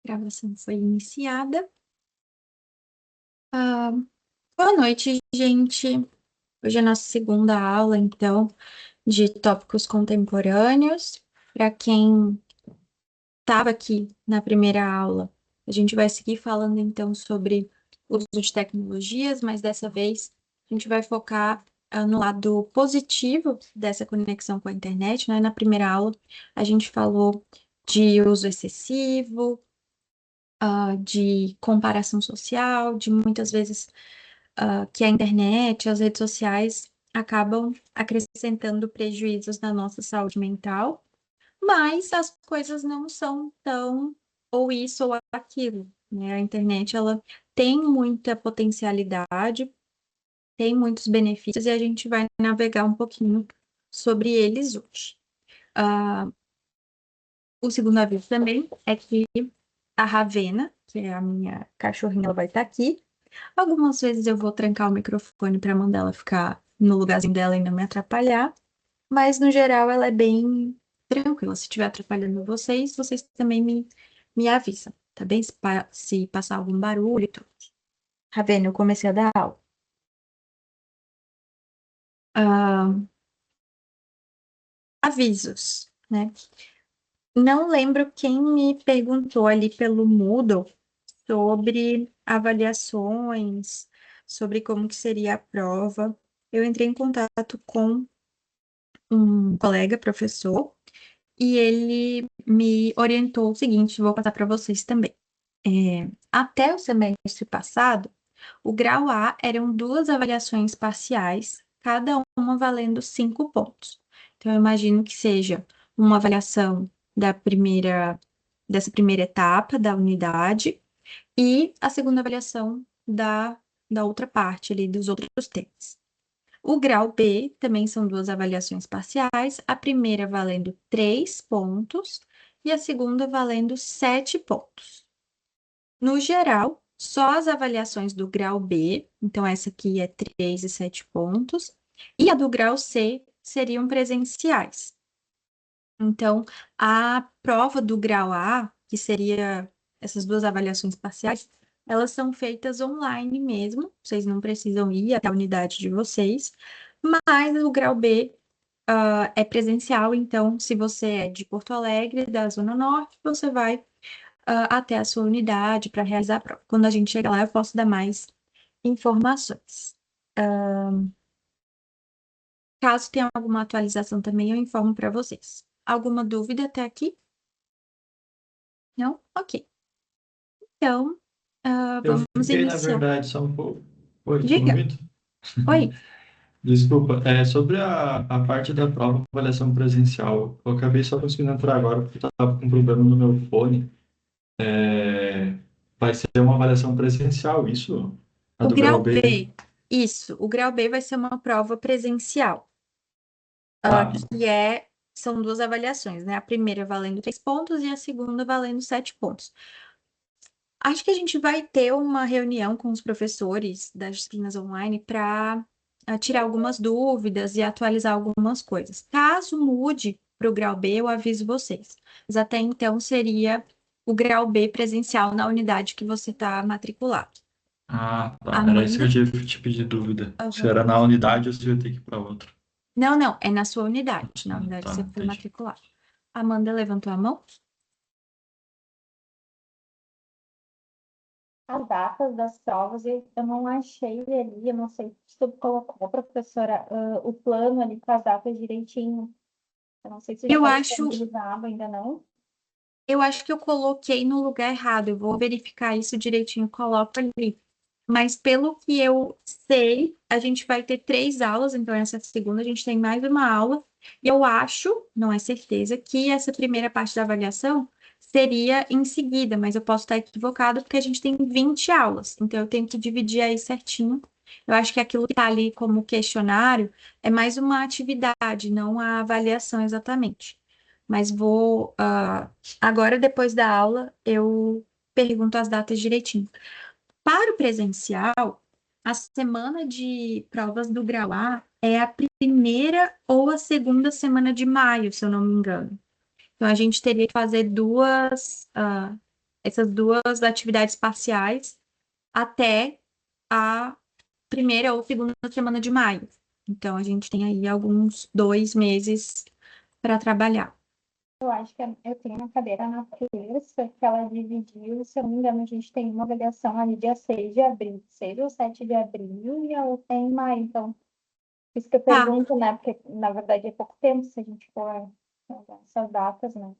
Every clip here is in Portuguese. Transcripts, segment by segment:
Gravação foi iniciada. Ah, Boa noite, gente. Hoje é a nossa segunda aula, então, de tópicos contemporâneos. Para quem estava aqui na primeira aula, a gente vai seguir falando, então, sobre o uso de tecnologias, mas dessa vez a gente vai focar, no lado positivo dessa conexão com a internet, né? Na primeira aula, a gente falou de uso excessivo, de comparação social, de muitas vezes que a internet, as redes sociais acabam acrescentando prejuízos na nossa saúde mental, mas as coisas não são tão ou isso ou aquilo, né? A internet, ela tem muita potencialidade, tem muitos benefícios e a gente vai navegar um pouquinho sobre eles hoje. Ah, o segundo aviso também é que a Ravena, que é a minha cachorrinha, ela vai estar aqui. Algumas vezes eu vou trancar o microfone para mandar ela ficar no lugarzinho dela e não me atrapalhar, mas no geral ela é bem tranquila. Se estiver atrapalhando vocês, vocês também me avisam, tá bem? Se passar algum barulho e tudo. Ravena, eu comecei a dar aula. Ah, avisos, né? Não lembro quem me perguntou ali pelo Moodle sobre avaliações, sobre como que seria a prova. Eu entrei em contato com um colega professor e ele me orientou o seguinte, vou passar para vocês também. Até o semestre passado, o grau A eram duas avaliações parciais, cada uma valendo 5 pontos. Então, eu imagino que seja uma avaliação dessa primeira etapa da unidade e a segunda avaliação da outra parte ali, dos outros temas. O grau B também são duas avaliações parciais, a primeira valendo 3 pontos e a segunda valendo 7 pontos. No geral, só as avaliações do grau B, então essa aqui é 3 e 7 pontos, e a do grau C seriam presenciais. Então, a prova do grau A, que seria essas duas avaliações parciais, elas são feitas online mesmo, vocês não precisam ir até a unidade de vocês, mas o grau B, é presencial, então, se você é de Porto Alegre, da Zona Norte, você vai, até a sua unidade para realizar a prova. Quando a gente chegar lá, eu posso dar mais informações. Caso tenha alguma atualização também, eu informo para vocês. Alguma dúvida até aqui? Não? Ok. Então, Eu vamos fiquei, na iniciar. verdade, só um pouco. Oi, tá me Diga. ouvindo? Oi. Desculpa, sobre a parte da prova avaliação presencial, eu acabei só conseguindo entrar agora porque estava com um problema no meu fone. É, vai ser uma avaliação presencial, isso? A O do grau grau B? B. Isso. O grau B vai ser uma prova presencial, Ah, são duas avaliações, né? A primeira valendo 3 pontos e a segunda valendo 7 pontos. Acho que a gente vai ter uma reunião com os professores das disciplinas online para tirar algumas dúvidas e atualizar algumas coisas. Caso mude para o grau B, eu aviso vocês. Mas até então seria o grau B presencial na unidade que você está matriculado. tá. Era isso que Amanda? eu tinha te pedir dúvida. Se Aham. era na unidade ou se eu ia ter que ir para outra. Não, não, é na sua unidade, na unidade que Tá, você foi entendi. matriculado. Amanda levantou a mão? As datas das provas, eu não achei ali, eu não sei se tu colocou, professora, o plano ali com as datas direitinho. Eu não sei se já Eu está acho, Sim. disponibilizado, ainda não. Eu acho que eu coloquei no lugar errado. Eu vou verificar isso direitinho, coloco ali. Mas pelo que eu sei, a gente vai ter 3 aulas, então essa segunda a gente tem mais uma aula. E eu acho, não é certeza, que essa primeira parte da avaliação seria em seguida, mas eu posso estar equivocada porque a gente tem 20 aulas, então eu tenho que dividir aí certinho. Eu acho que aquilo que está ali como questionário é mais uma atividade, não a avaliação exatamente. Mas agora, depois da aula, eu pergunto as datas direitinho. Para o presencial, a semana de provas do grau A é a primeira ou a segunda semana de maio, se eu não me engano. Então, a gente teria que fazer essas duas atividades parciais até a primeira ou segunda semana de maio. Então, a gente tem aí alguns 2 meses para trabalhar. Eu acho que eu tenho uma cadeira na terça que ela dividiu, se eu não me engano, a gente tem uma avaliação ali dia 6 de abril, 6 ou 7 de abril, e a outra é em maio. Então, isso que eu Tá. pergunto, né? Porque, na verdade, é pouco tempo se a gente for olhar essas datas, né?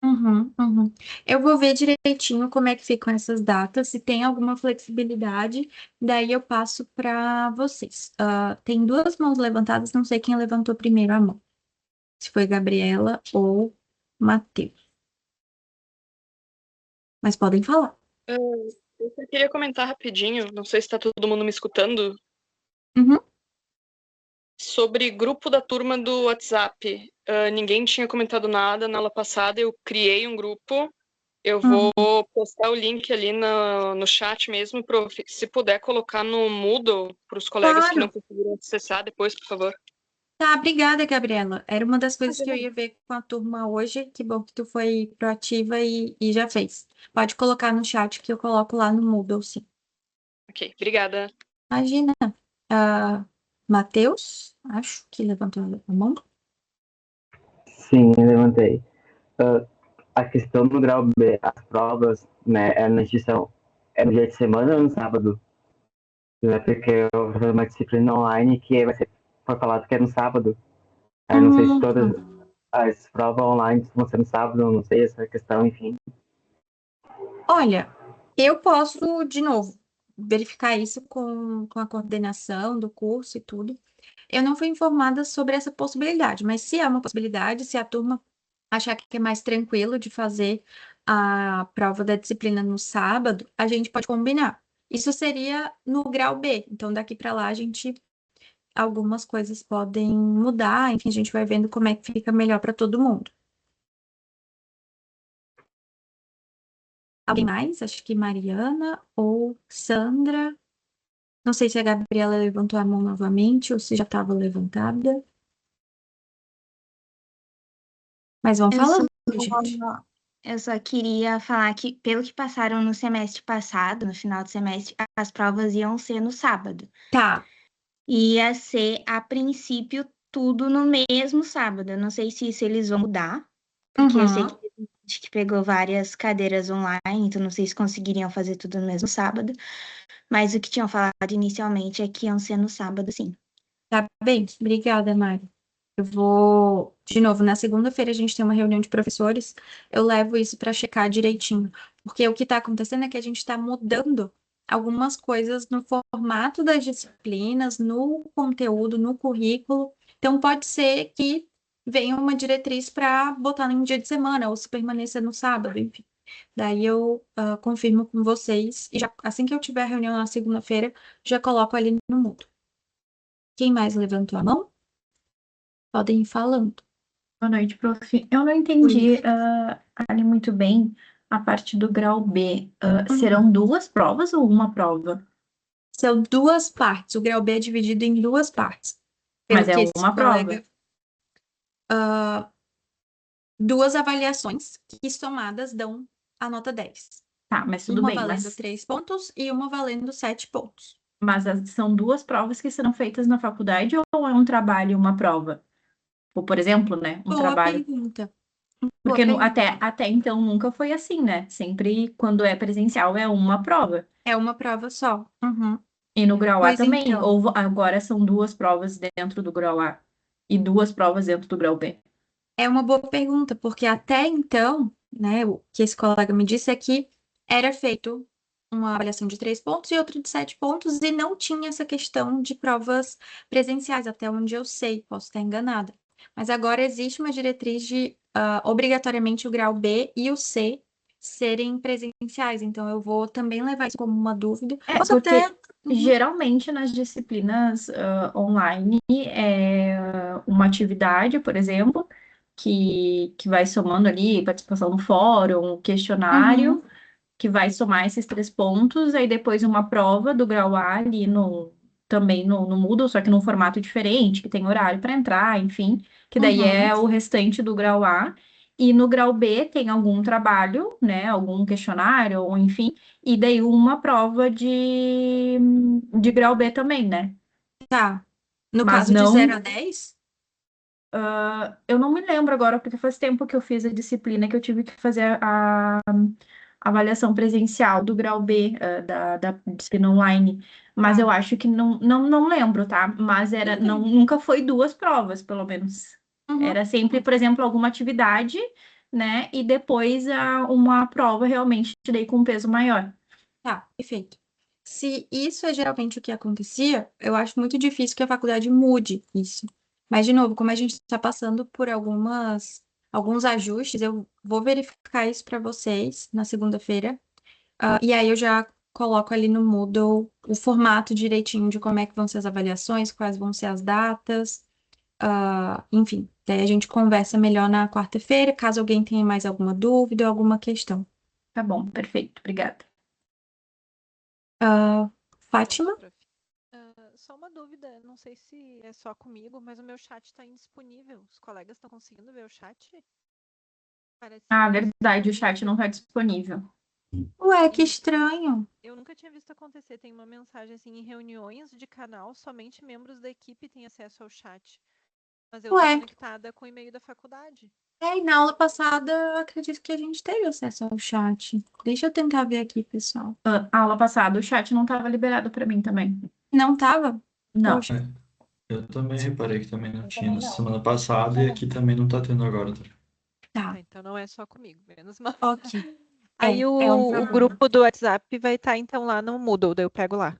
Uhum, uhum. Eu vou ver direitinho como é que ficam essas datas, se tem alguma flexibilidade, daí eu passo para vocês. Tem duas mãos levantadas, não sei quem levantou primeiro a mão, se foi Gabriela ou Matheus, mas podem falar. Ah, eu só queria comentar rapidinho, não sei se está todo mundo me escutando, Uhum. sobre grupo da turma do WhatsApp. Ninguém tinha comentado nada na aula passada, eu criei um grupo. Eu vou Uhum. postar o link ali no chat mesmo, se puder colocar no Moodle para os colegas que não Claro. conseguiram acessar depois, por favor. Tá, obrigada, Gabriela. Era uma das coisas que eu ia ver com a turma hoje. Que bom que tu foi proativa e já fez. Pode colocar no chat que eu coloco lá no Moodle, sim. Ok, obrigada. Imagina. Matheus, acho que levantou a mão. Sim, eu levantei. Ah, a questão do grau B, as provas, né, é na instituição, é no dia de semana ou no sábado? Né, porque eu vou fazer uma disciplina online que foi falado que é no sábado. Aí não sei se todas Hum, as provas online vão ser no sábado, não sei essa questão, enfim. Olha, eu posso, de novo, verificar isso com a coordenação do curso e tudo. Eu não fui informada sobre essa possibilidade, mas se é uma possibilidade, se a turma achar que é mais tranquilo de fazer a prova da disciplina no sábado, a gente pode combinar. Isso seria no grau B, então daqui para lá a gente algumas coisas podem mudar, enfim, a gente vai vendo como é que fica melhor para todo mundo. Alguém mais? Acho que Mariana ou Sandra. Não sei se a Gabriela levantou a mão novamente ou se já estava levantada. Mas vão Eu só, falando, gente. eu só queria falar que, pelo que passaram no semestre passado, no final do semestre, as provas iam ser no sábado. Tá. Ia ser, a princípio, tudo no mesmo sábado. Eu não sei se isso eles vão mudar, porque eu sei Uhum. que teve gente que pegou várias cadeiras online, então não sei se conseguiriam fazer tudo no mesmo sábado. Mas o que tinham falado inicialmente é que iam ser no sábado, sim. Tá bem. Obrigada, Mari. Eu vou, de novo, na segunda-feira a gente tem uma reunião de professores, eu levo isso para checar direitinho, porque o que está acontecendo é que a gente está mudando algumas coisas no formato das disciplinas, no conteúdo, no currículo. Então, pode ser que venha uma diretriz para botar em um dia de semana ou se permanecer no sábado, enfim. Daí eu confirmo com vocês e já, assim que eu tiver a reunião na segunda-feira, já coloco ali no Moodle. Quem mais levantou a mão? Podem ir falando. Boa noite, prof. Eu não Oi. entendi ali muito bem a parte do grau B. Uhum. Serão duas provas ou uma prova? São duas partes. O grau B é dividido em duas partes. Pelo Mas é que esse uma prova. colega. Duas avaliações que somadas dão a nota 10. Tá, mas tudo Uma bem. valendo 3 pontos e uma valendo 7 pontos. Mas são duas provas que serão feitas na faculdade ou é um trabalho e uma prova? Ou, por exemplo, né, um Boa trabalho. pergunta. Boa Porque pergunta. até então nunca foi assim, né? Sempre quando é presencial é uma prova. É uma prova só. Uhum. E no grau A Pois também. então. Ou agora são duas provas dentro do grau A e duas provas dentro do grau B. É uma boa pergunta, porque até então, né, o que esse colega me disse é que era feito uma avaliação de 3 pontos e outra de 7 pontos, e não tinha essa questão de provas presenciais, até onde eu sei, posso estar enganada. Mas agora existe uma diretriz de obrigatoriamente o grau B e o C serem presenciais, então eu vou também levar isso como uma dúvida. Posso Porque até. Uhum. geralmente nas disciplinas online é uma atividade, por exemplo, que vai somando ali participação no fórum, questionário, Uhum. que vai somar esses 3 pontos, aí depois uma prova do grau A ali também no Moodle, só que num formato diferente, que tem horário para entrar, enfim, que daí Uhum. é o restante do grau A. E no grau B tem algum trabalho, né? Algum questionário, ou enfim, e daí uma prova de grau B também, né? Tá. No Mas caso de zero não, a 10? eu não me lembro agora, porque faz tempo que eu fiz a disciplina que eu tive que fazer a avaliação presencial do grau B, da disciplina online. Mas Tá. eu acho que não lembro, tá? Mas era, Tudo não, bem. nunca foi duas provas, pelo menos. Uhum. Era sempre, por exemplo, alguma atividade, né? E depois uma prova realmente daí com um peso maior. Tá, perfeito. Se isso é geralmente o que acontecia, eu acho muito difícil que a faculdade mude isso. Mas, de novo, como a gente está passando por alguns ajustes, eu vou verificar isso para vocês na segunda-feira. E aí eu já coloco ali no Moodle o formato direitinho de como é que vão ser as avaliações, quais vão ser as datas, enfim. Daí a gente conversa melhor na quarta-feira, caso alguém tenha mais alguma dúvida ou alguma questão. Tá bom, perfeito, obrigada. Fátima? Prof. Só uma dúvida, não sei se é só comigo, mas o meu chat está indisponível. Os colegas estão conseguindo ver o chat? Parece Ah, ser verdade, o chat não indisponível. está disponível. Ué, que E estranho. eu nunca tinha visto acontecer. Tem uma mensagem assim, em reuniões de canal, somente membros da equipe têm acesso ao chat. Mas eu tô Ué, conectada com o e-mail da faculdade. e na aula passada, acredito que a gente teve acesso ao chat. Deixa eu tentar ver aqui, pessoal. A aula passada, o chat não estava liberado para mim também. Não tava? Não. Poxa, Eu também reparei que também não Eu tinha também na não. semana passada e aqui também não tá tendo agora. tá. Ah, então não é só comigo, menos mal. Ok. Aí É um o problema. grupo do WhatsApp vai estar então lá no Moodle, daí eu pego lá.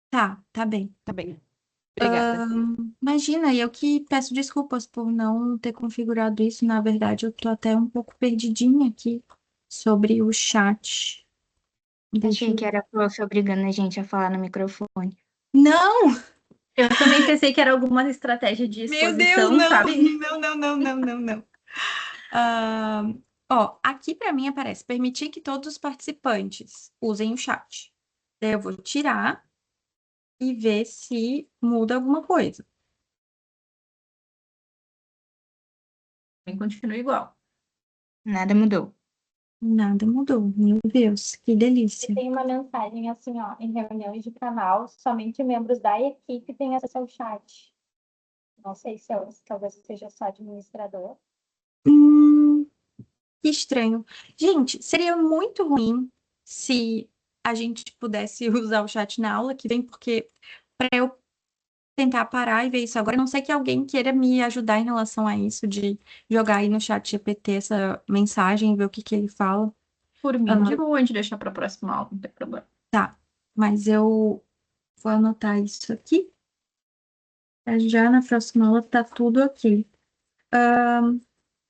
Tá bem. Tá bem. Obrigada. Imagina, e eu que peço desculpas por não ter configurado isso. Na verdade, eu tô até um pouco perdidinha aqui sobre o chat. Deixa Achei que eu... era a prof obrigando a gente a falar no microfone. Não! Eu também pensei que era alguma estratégia de Meu Deus, exposição, não! sabe? Não, não, não, não, não, não. Ah, ó, aqui para mim aparece permitir que todos os participantes usem o chat. Daí eu vou tirar e ver se muda alguma coisa. Também continua igual. Nada mudou. Nada mudou. Meu Deus, que E delícia. tem uma mensagem assim, ó, em reuniões de canal, somente membros da equipe têm acesso ao chat. Não sei se talvez seja só administrador. Hum, que estranho. Gente, seria muito ruim se a gente pudesse usar o chat na aula que vem, porque para eu tentar parar e ver isso agora, a não sei que alguém queira me ajudar em relação a isso, de jogar aí no chat GPT essa mensagem, ver o que que ele fala. Por Ah, mim, de boa, a gente deixar para a próxima aula, não tem problema. tá, mas eu vou anotar isso aqui. Já na próxima aula tá tudo ok.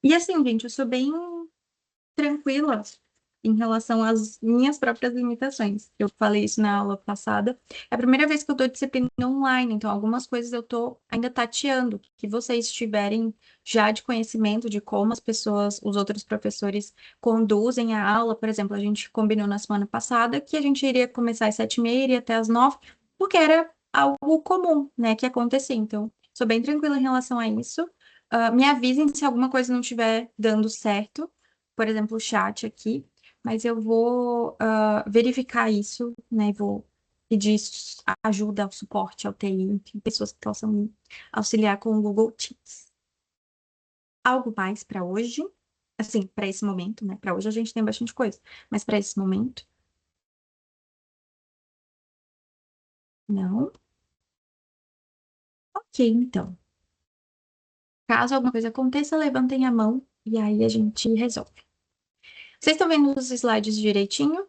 E assim, gente, eu sou bem tranquila em relação às minhas próprias limitações. Eu falei isso na aula passada. É a primeira vez que eu dou disciplina online, então algumas coisas eu tô ainda tateando. Que vocês tiverem já de conhecimento de como as pessoas, os outros professores conduzem a aula. Por exemplo, a gente combinou na semana passada que a gente iria começar às 7h30, iria até às 9h, porque era algo comum, né, que acontecia. Então, sou bem tranquila em relação a isso. Me avisem se alguma coisa não estiver dando certo, por exemplo, o chat aqui, mas eu vou verificar isso, né? Vou pedir ajuda ao suporte, ao TI, enfim, pessoas que possam me auxiliar com o Google Teams. Algo mais para hoje? Assim, para esse momento, né? Para hoje a gente tem bastante coisa, mas para esse momento, não. Ok, então. Caso alguma coisa aconteça, levantem a mão e aí a gente resolve. Vocês estão vendo os slides direitinho?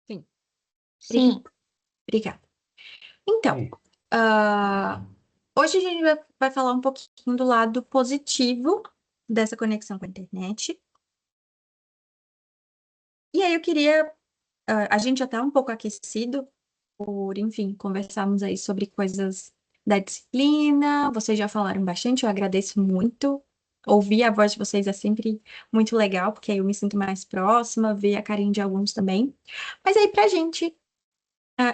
Sim. Sim, Obrigada. Então, hoje a gente vai falar um pouquinho do lado positivo dessa conexão com a internet. E aí eu queria, a gente já está um pouco aquecido por, enfim, conversarmos aí sobre coisas da disciplina. Vocês já falaram bastante, eu agradeço muito. Ouvir a voz de vocês é sempre muito legal, porque aí eu me sinto mais próxima, ver a carinha de alguns também. Mas aí, para a gente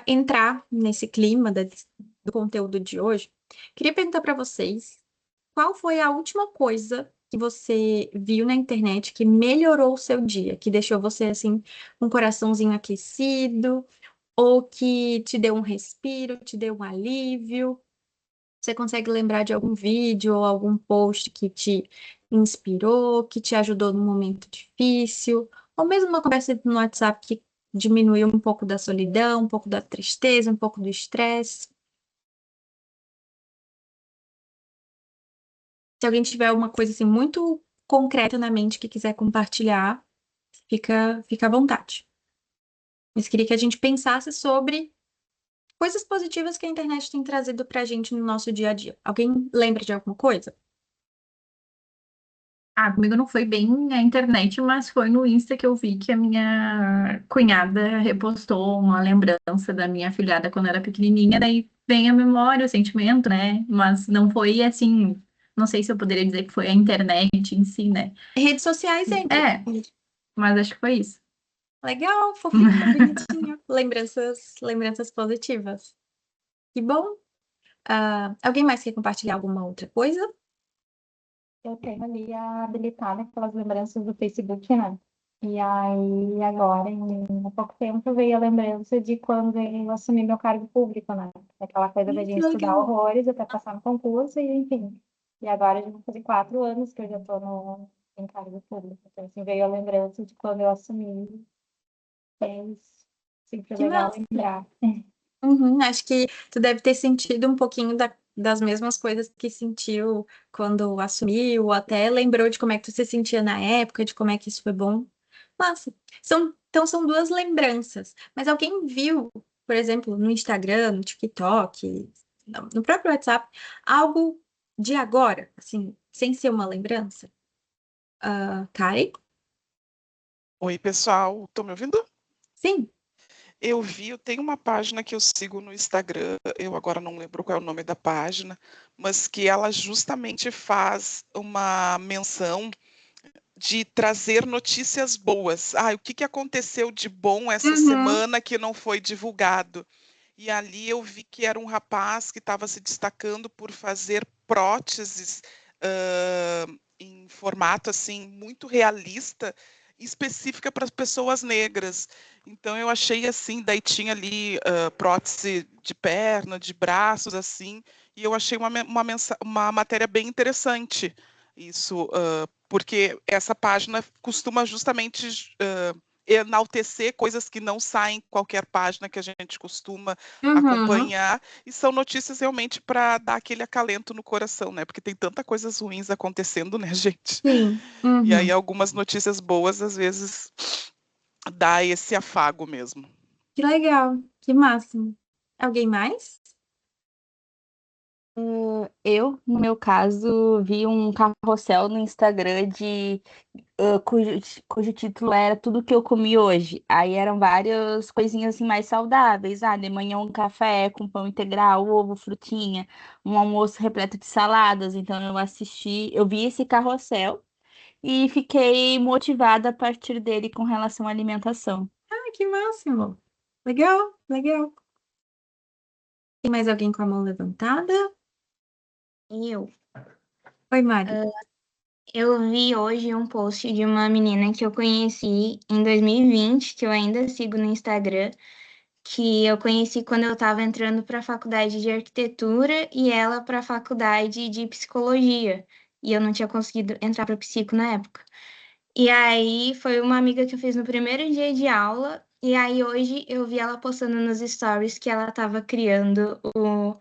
entrar nesse clima do conteúdo de hoje, queria perguntar para vocês qual foi a última coisa que você viu na internet que melhorou o seu dia, que deixou você assim, um coraçãozinho aquecido, ou que te deu um respiro, te deu um alívio? Você consegue lembrar de algum vídeo ou algum post que te inspirou, que te ajudou num momento difícil, ou mesmo uma conversa no WhatsApp que diminuiu um pouco da solidão, um pouco da tristeza, um pouco do estresse? Se alguém tiver alguma coisa assim muito concreta na mente que quiser compartilhar, fica à vontade. Mas queria que a gente pensasse sobre coisas positivas que a internet tem trazido pra gente no nosso dia a dia. Alguém lembra de alguma coisa? Ah, comigo não foi bem a internet, mas foi no Insta que eu vi que a minha cunhada repostou uma lembrança da minha afilhada quando era pequenininha, daí vem a memória, o sentimento, né? Mas não foi assim, não sei se eu poderia dizer que foi a internet em si, né? Redes sociais entra. É, mas acho que foi isso. Legal, fofinho, bonitinho. Lembranças positivas. Que bom. Alguém mais quer compartilhar alguma outra coisa? Eu tenho ali habilitada aquelas lembranças do Facebook, né? E aí, agora, há pouco tempo, veio a lembrança de quando eu assumi meu cargo público, né? Aquela coisa da Que gente estudar legal. horrores até passar no concurso, e enfim. E agora já vou fazer 4 anos que eu já estou em cargo público. Então, assim, veio a lembrança de quando eu assumi. É isso. Sempre Que legal massa. lembrar. Uhum, acho que tu deve ter sentido um pouquinho das mesmas coisas que sentiu quando assumiu, ou até lembrou de como é que tu se sentia na época, de como é que isso foi bom. Massa. Então são duas lembranças. Mas alguém viu, por exemplo, no Instagram, no TikTok, no próprio WhatsApp, algo de agora, assim, sem ser uma lembrança? Karen? Oi, pessoal, estão me ouvindo? Sim. Eu tenho uma página que eu sigo no Instagram, eu agora não lembro qual é o nome da página, mas que ela justamente faz uma menção de trazer notícias boas. Ah, o que que aconteceu de bom essa Uhum. semana que não foi divulgado? E ali eu vi que era um rapaz que estava se destacando por fazer próteses em formato assim muito realista, específica para as pessoas negras. Então eu achei assim, daí tinha ali prótese de perna, de braços assim, e eu achei uma matéria bem interessante isso, porque essa página costuma justamente enaltecer coisas que não saem em qualquer página que a gente costuma Uhum. acompanhar, e são notícias realmente para dar aquele acalento no coração, né? Porque tem tanta coisas ruins acontecendo, né, gente? Sim. E aí Uhum. algumas notícias boas às vezes dá esse afago mesmo. Que legal. Que máximo. Alguém mais? Eu, no meu caso, vi um carrossel no Instagram cujo título era Tudo que eu comi hoje. Aí eram várias coisinhas assim mais saudáveis. Ah, de manhã um café com pão integral, ovo, frutinha, um almoço repleto de saladas. Então eu vi esse carrossel e fiquei motivada a partir dele com relação à alimentação. Que máximo. Legal, legal. Tem mais alguém com a mão levantada? Eu, Oi, Mari. eu vi hoje um post de uma menina que eu conheci em 2020, que eu ainda sigo no Instagram, que eu conheci quando eu estava entrando para a faculdade de arquitetura e ela para a faculdade de psicologia. E eu não tinha conseguido entrar para psico na época. E aí foi uma amiga que eu fiz no primeiro dia de aula. E aí hoje eu vi ela postando nos stories que ela estava criando o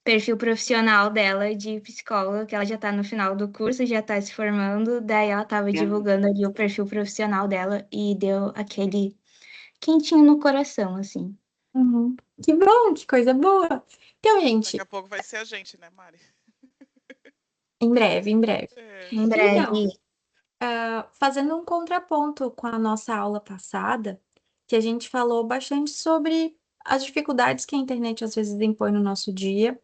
perfil profissional dela de psicóloga, que ela já está no final do curso, já está se formando. Daí ela estava divulgando ali o perfil profissional dela e deu aquele quentinho no coração, assim. Uhum. Que bom, que coisa boa. Então, Daqui a gente, pouco vai ser a gente, né, Mari? em breve, em breve. É. Em Então, breve. fazendo um contraponto com a nossa aula passada, que a gente falou bastante sobre as dificuldades que a internet às vezes impõe no nosso dia.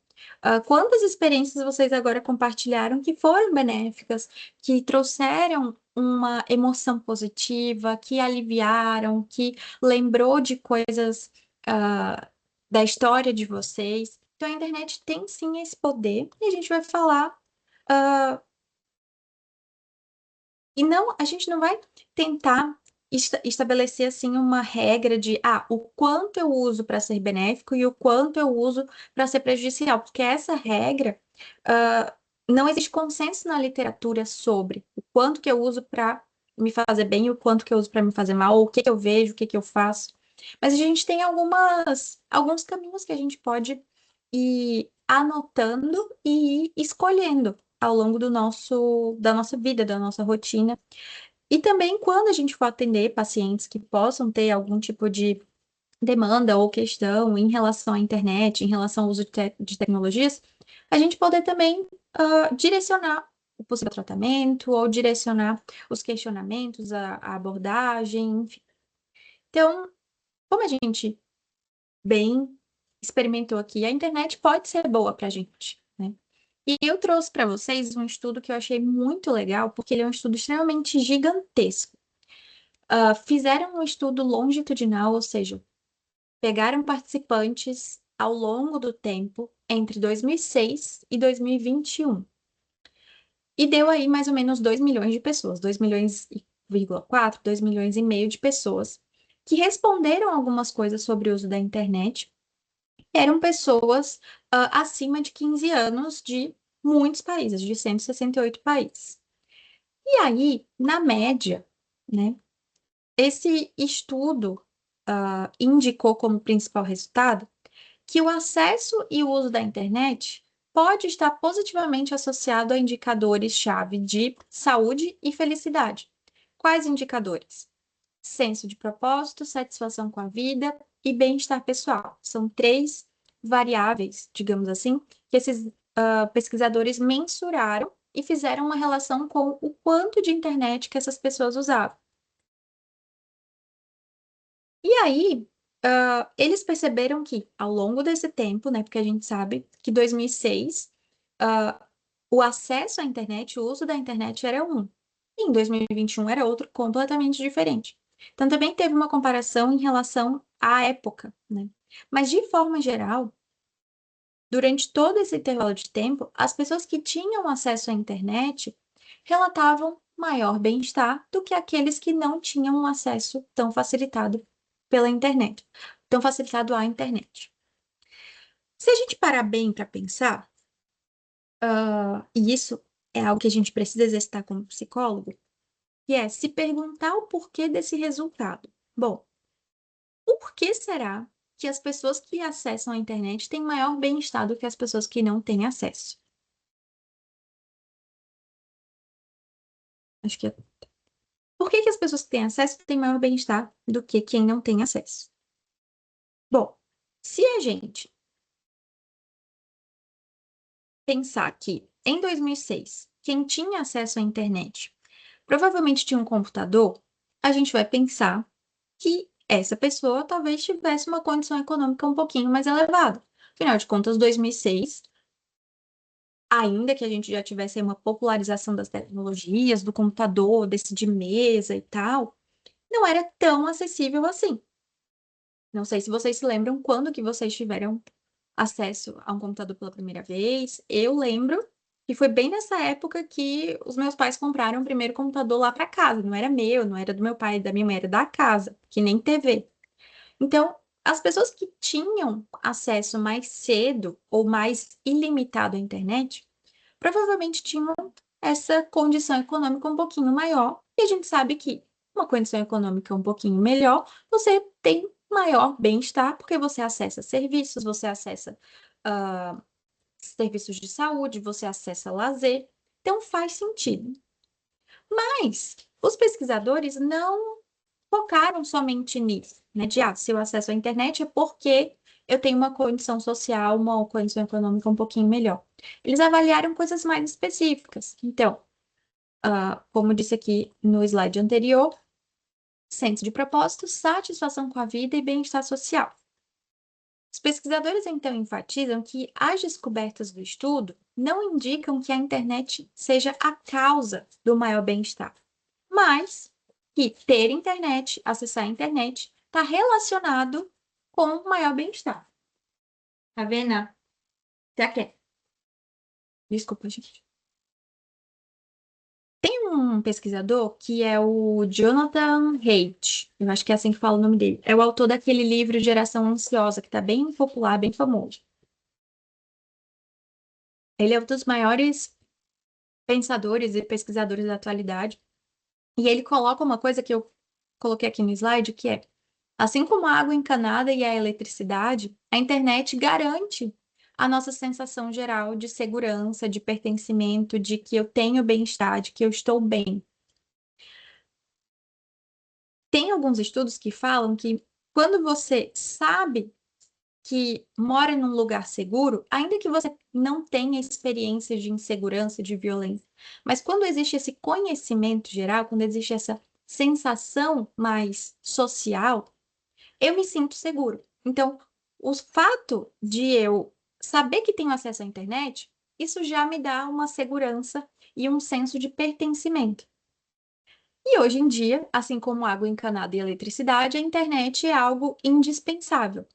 Quantas experiências vocês agora compartilharam que foram benéficas, que trouxeram uma emoção positiva, que aliviaram, que lembrou de coisas, da história de vocês? Então, a internet tem sim esse poder e a gente vai falar ah, e não, a gente não vai tentar estabelecer assim uma regra de o quanto eu uso para ser benéfico e o quanto eu uso para ser prejudicial, porque essa regra, não existe consenso na literatura sobre o quanto que eu uso para me fazer bem e o quanto que eu uso para me fazer mal, ou o que que eu vejo, o que que eu faço. Mas a gente tem alguns caminhos que a gente pode ir anotando e ir escolhendo ao longo da nossa vida, da nossa rotina. E também quando a gente for atender pacientes que possam ter algum tipo de demanda ou questão em relação à internet, em relação ao uso de tecnologias, a gente poder também direcionar o possível tratamento ou direcionar os questionamentos, a abordagem, enfim. Então, como a gente bem experimentou aqui, a internet pode ser boa para a gente, né? E eu trouxe para vocês um estudo que eu achei muito legal, porque ele é um estudo extremamente gigantesco. Fizeram um estudo longitudinal, ou seja, pegaram participantes ao longo do tempo, entre 2006 e 2021. E deu aí mais ou menos 2 milhões de pessoas, 2 milhões e 4, 2 milhões e meio de pessoas que responderam algumas coisas sobre o uso da internet. Eram pessoas acima de 15 anos de muitos países, de 168 países. E aí, na média, né, esse estudo indicou como principal resultado que o acesso e o uso da internet pode estar positivamente associado a indicadores-chave de saúde e felicidade. Quais indicadores? Senso de propósito, satisfação com a vida e bem-estar pessoal. São três variáveis, digamos assim, que esses pesquisadores mensuraram e fizeram uma relação com o quanto de internet que essas pessoas usavam. E aí, eles perceberam que, ao longo desse tempo, né, porque a gente sabe que 2006, o acesso à internet, o uso da internet era um. E em 2021 era outro completamente diferente. Então, também teve uma comparação em relação à época, né? Mas, de forma geral, durante todo esse intervalo de tempo, as pessoas que tinham acesso à internet relatavam maior bem-estar do que aqueles que não tinham um acesso tão facilitado pela internet, tão facilitado à internet. Se a gente parar bem para pensar, e isso é algo que a gente precisa exercitar como psicólogo, que é se perguntar o porquê desse resultado. Bom, por que será que as pessoas que acessam a internet têm maior bem-estar do que as pessoas que não têm acesso? Acho que Por que que as pessoas que têm acesso têm maior bem-estar do que quem não tem acesso? Bom, se a gente pensar que em 2006, quem tinha acesso à internet provavelmente tinha um computador, a gente vai pensar que essa pessoa talvez tivesse uma condição econômica um pouquinho mais elevada. Afinal de contas, 2006, ainda que a gente já tivesse aí uma popularização das tecnologias, do computador, desse de mesa e tal, não era tão acessível assim. Não sei se vocês se lembram quando que vocês tiveram acesso a um computador pela primeira vez. Eu lembro que foi bem nessa época que os meus pais compraram o primeiro computador lá para casa. Não era meu, não era do meu pai, da minha mãe, era da casa, que nem TV. Então, as pessoas que tinham acesso mais cedo ou mais ilimitado à internet, provavelmente tinham essa condição econômica um pouquinho maior. E a gente sabe que uma condição econômica um pouquinho melhor, você tem maior bem-estar, porque você acessa serviços, você acessa serviços de saúde, você acessa lazer. Então faz sentido. Mas os pesquisadores não focaram somente nisso, né? Se eu acesso à internet é porque eu tenho uma condição social, uma condição econômica um pouquinho melhor. Eles avaliaram coisas mais específicas. Então, como disse aqui no slide anterior, senso de propósito, satisfação com a vida e bem-estar social. Os pesquisadores então enfatizam que as descobertas do estudo não indicam que a internet seja a causa do maior bem-estar, mas que ter internet, acessar a internet, está relacionado com maior bem-estar. Tá vendo? Tá aqui. Desculpa, gente. um pesquisador que é o Jonathan Haidt, eu acho que é assim que fala o nome dele. É o autor daquele livro Geração Ansiosa, que está bem popular, bem famoso. Ele é um dos maiores pensadores e pesquisadores da atualidade. E ele coloca uma coisa que eu coloquei aqui no slide, que é, assim como a água encanada e a eletricidade, a internet garante a nossa sensação geral de segurança, de pertencimento, de que eu tenho bem-estar, de que eu estou bem. Tem alguns estudos que falam que quando você sabe que mora num lugar seguro, ainda que você não tenha experiências de insegurança, de violência, mas quando existe esse conhecimento geral, quando existe essa sensação mais social, eu me sinto seguro. Então, o fato de eu saber que tenho acesso à internet, isso já me dá uma segurança e um senso de pertencimento. E hoje em dia, assim como água encanada e eletricidade, a internet é algo indispensável.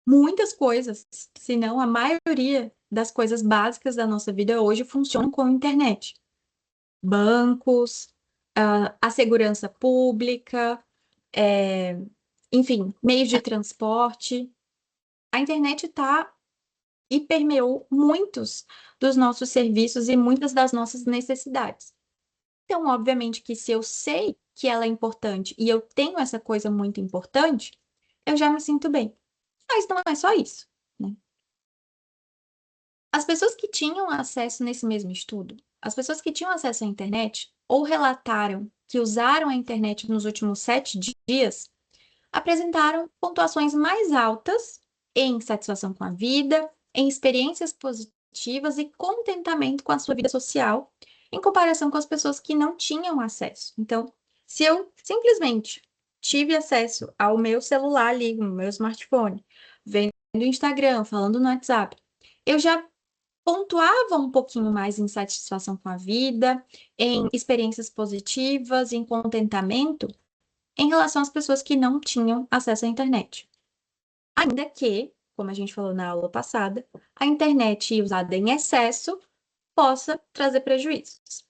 Muitas coisas, se não a maioria das coisas básicas da nossa vida hoje funcionam com a internet. Bancos, a segurança pública, enfim, meios de transporte. A internet está e permeou muitos dos nossos serviços e muitas das nossas necessidades. Então, obviamente que se eu sei que ela é importante e eu tenho essa coisa muito importante, eu já me sinto bem. Mas não é só isso, né? As pessoas que tinham acesso nesse mesmo estudo, as pessoas que tinham acesso à internet ou relataram que usaram a internet nos últimos 7 dias, apresentaram pontuações mais altas em satisfação com a vida, em experiências positivas e contentamento com a sua vida social, em comparação com as pessoas que não tinham acesso. Então, se eu simplesmente tive acesso ao meu celular ali, no meu smartphone, vendo o Instagram, falando no WhatsApp, eu já pontuava um pouquinho mais em satisfação com a vida, em experiências positivas, em contentamento, em relação às pessoas que não tinham acesso à internet. Ainda que, como a gente falou na aula passada, a internet usada em excesso possa trazer prejuízos.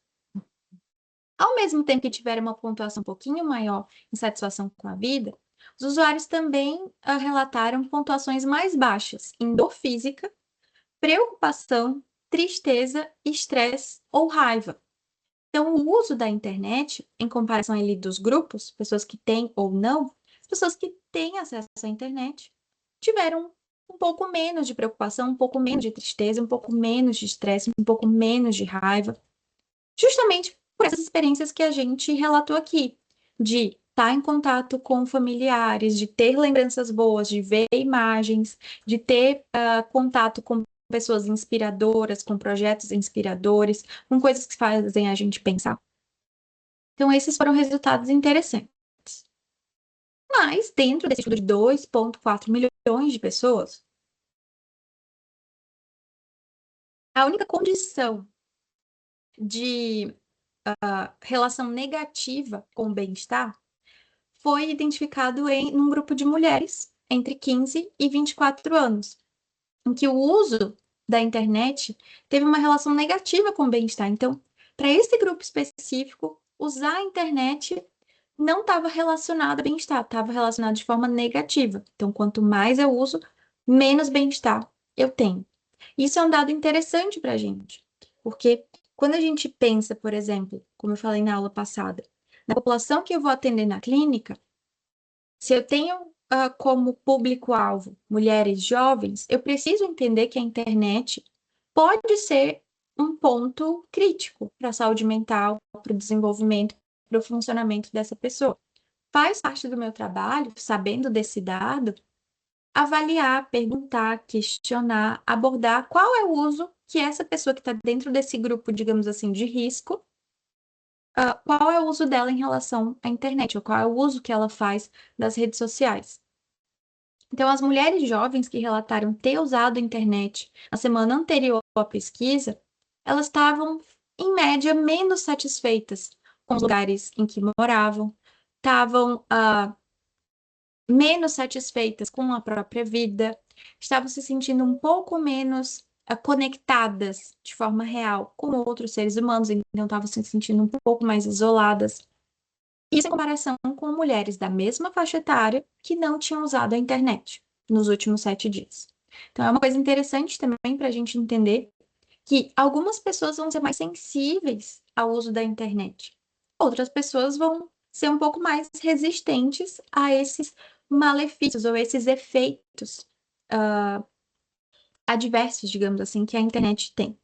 Ao mesmo tempo que tiver uma pontuação um pouquinho maior em satisfação com a vida, os usuários também relataram pontuações mais baixas em dor física, preocupação, tristeza, estresse ou raiva. Então, o uso da internet, em comparação ali dos grupos, pessoas que têm ou não, as pessoas que têm acesso à internet tiveram um pouco menos de preocupação, um pouco menos de tristeza, um pouco menos de estresse, um pouco menos de raiva, justamente por essas experiências que a gente relatou aqui, de estar em contato com familiares, de ter lembranças boas, de ver imagens, de ter contato com pessoas inspiradoras, com projetos inspiradores, com coisas que fazem a gente pensar. Então, esses foram resultados interessantes. Mas, dentro desse estudo de 2,4 milhões de pessoas, a única condição de relação negativa com o bem-estar foi identificado em um grupo de mulheres entre 15 e 24 anos, em que o uso da internet teve uma relação negativa com o bem-estar. Então, para esse grupo específico, usar a internet não estava relacionado a bem-estar, estava relacionado de forma negativa. Então, quanto mais eu uso, menos bem-estar eu tenho. Isso é um dado interessante para a gente, porque quando a gente pensa, por exemplo, como eu falei na aula passada, na população que eu vou atender na clínica, se eu tenho como público-alvo mulheres jovens, eu preciso entender que a internet pode ser um ponto crítico para a saúde mental, para o desenvolvimento, para o funcionamento dessa pessoa. Faz parte do meu trabalho, sabendo desse dado, avaliar, perguntar, questionar, abordar qual é o uso que essa pessoa que está dentro desse grupo, digamos assim, de risco, qual é o uso dela em relação à internet, ou qual é o uso que ela faz das redes sociais. Então, as mulheres jovens que relataram ter usado a internet na semana anterior à pesquisa, elas estavam, em média, menos satisfeitas com os lugares em que moravam, estavam menos satisfeitas com a própria vida, estavam se sentindo um pouco menos conectadas de forma real com outros seres humanos, então estavam se sentindo um pouco mais isoladas. Isso em comparação com mulheres da mesma faixa etária que não tinham usado a internet nos últimos 7 dias. Então, é uma coisa interessante também para a gente entender que algumas pessoas vão ser mais sensíveis ao uso da internet. Outras pessoas vão ser um pouco mais resistentes a esses malefícios ou esses efeitos adversos, digamos assim, que a internet tem.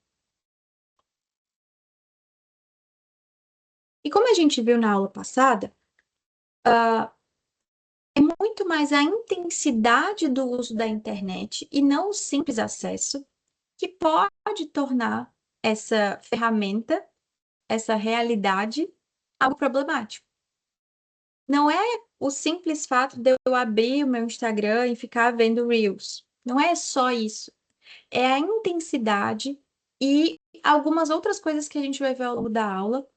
E como a gente viu na aula passada, é muito mais a intensidade do uso da internet e não o simples acesso que pode tornar essa ferramenta, essa realidade, algo problemático. Não é o simples fato de eu abrir o meu Instagram e ficar vendo Reels. Não é só isso. É a intensidade e algumas outras coisas que a gente vai ver ao longo da aula,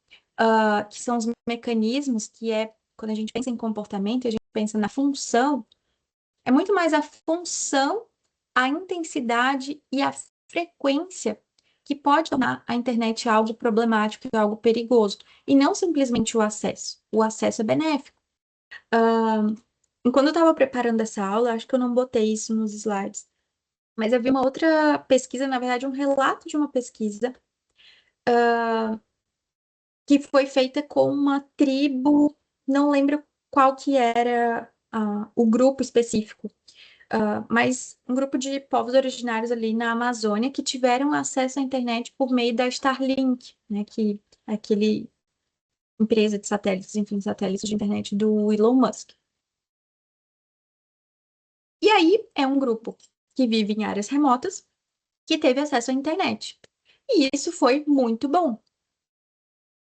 que são os mecanismos, que é quando a gente pensa em comportamento, a gente pensa na função, é muito mais a função, a intensidade e a frequência que pode tornar a internet algo problemático, algo perigoso, e não simplesmente o acesso. O acesso é benéfico. Enquanto eu estava preparando essa aula, acho que eu não botei isso nos slides, mas eu vi uma outra pesquisa, na verdade, um relato de uma pesquisa que foi feita com uma tribo, não lembro qual que era o grupo específico, mas um grupo de povos originários ali na Amazônia que tiveram acesso à internet por meio da Starlink, né, que é aquele empresa de satélites, enfim, satélites de internet do Elon Musk. E aí é um grupo que vive em áreas remotas que teve acesso à internet. E isso foi muito bom.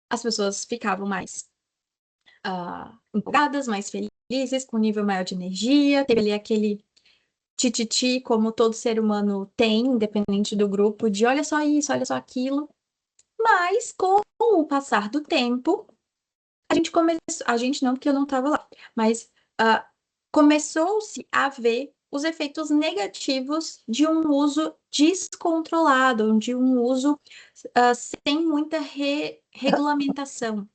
As pessoas ficavam mais empolgadas, mais felizes, com um nível maior de energia, teve ali aquele tititi, como todo ser humano tem, independente do grupo, de olha só isso, olha só aquilo. Mas com o passar do tempo, a gente começou, a gente não, porque eu não estava lá, mas começou-se a ver os efeitos negativos de um uso descontrolado, de um uso sem muita regulamentação.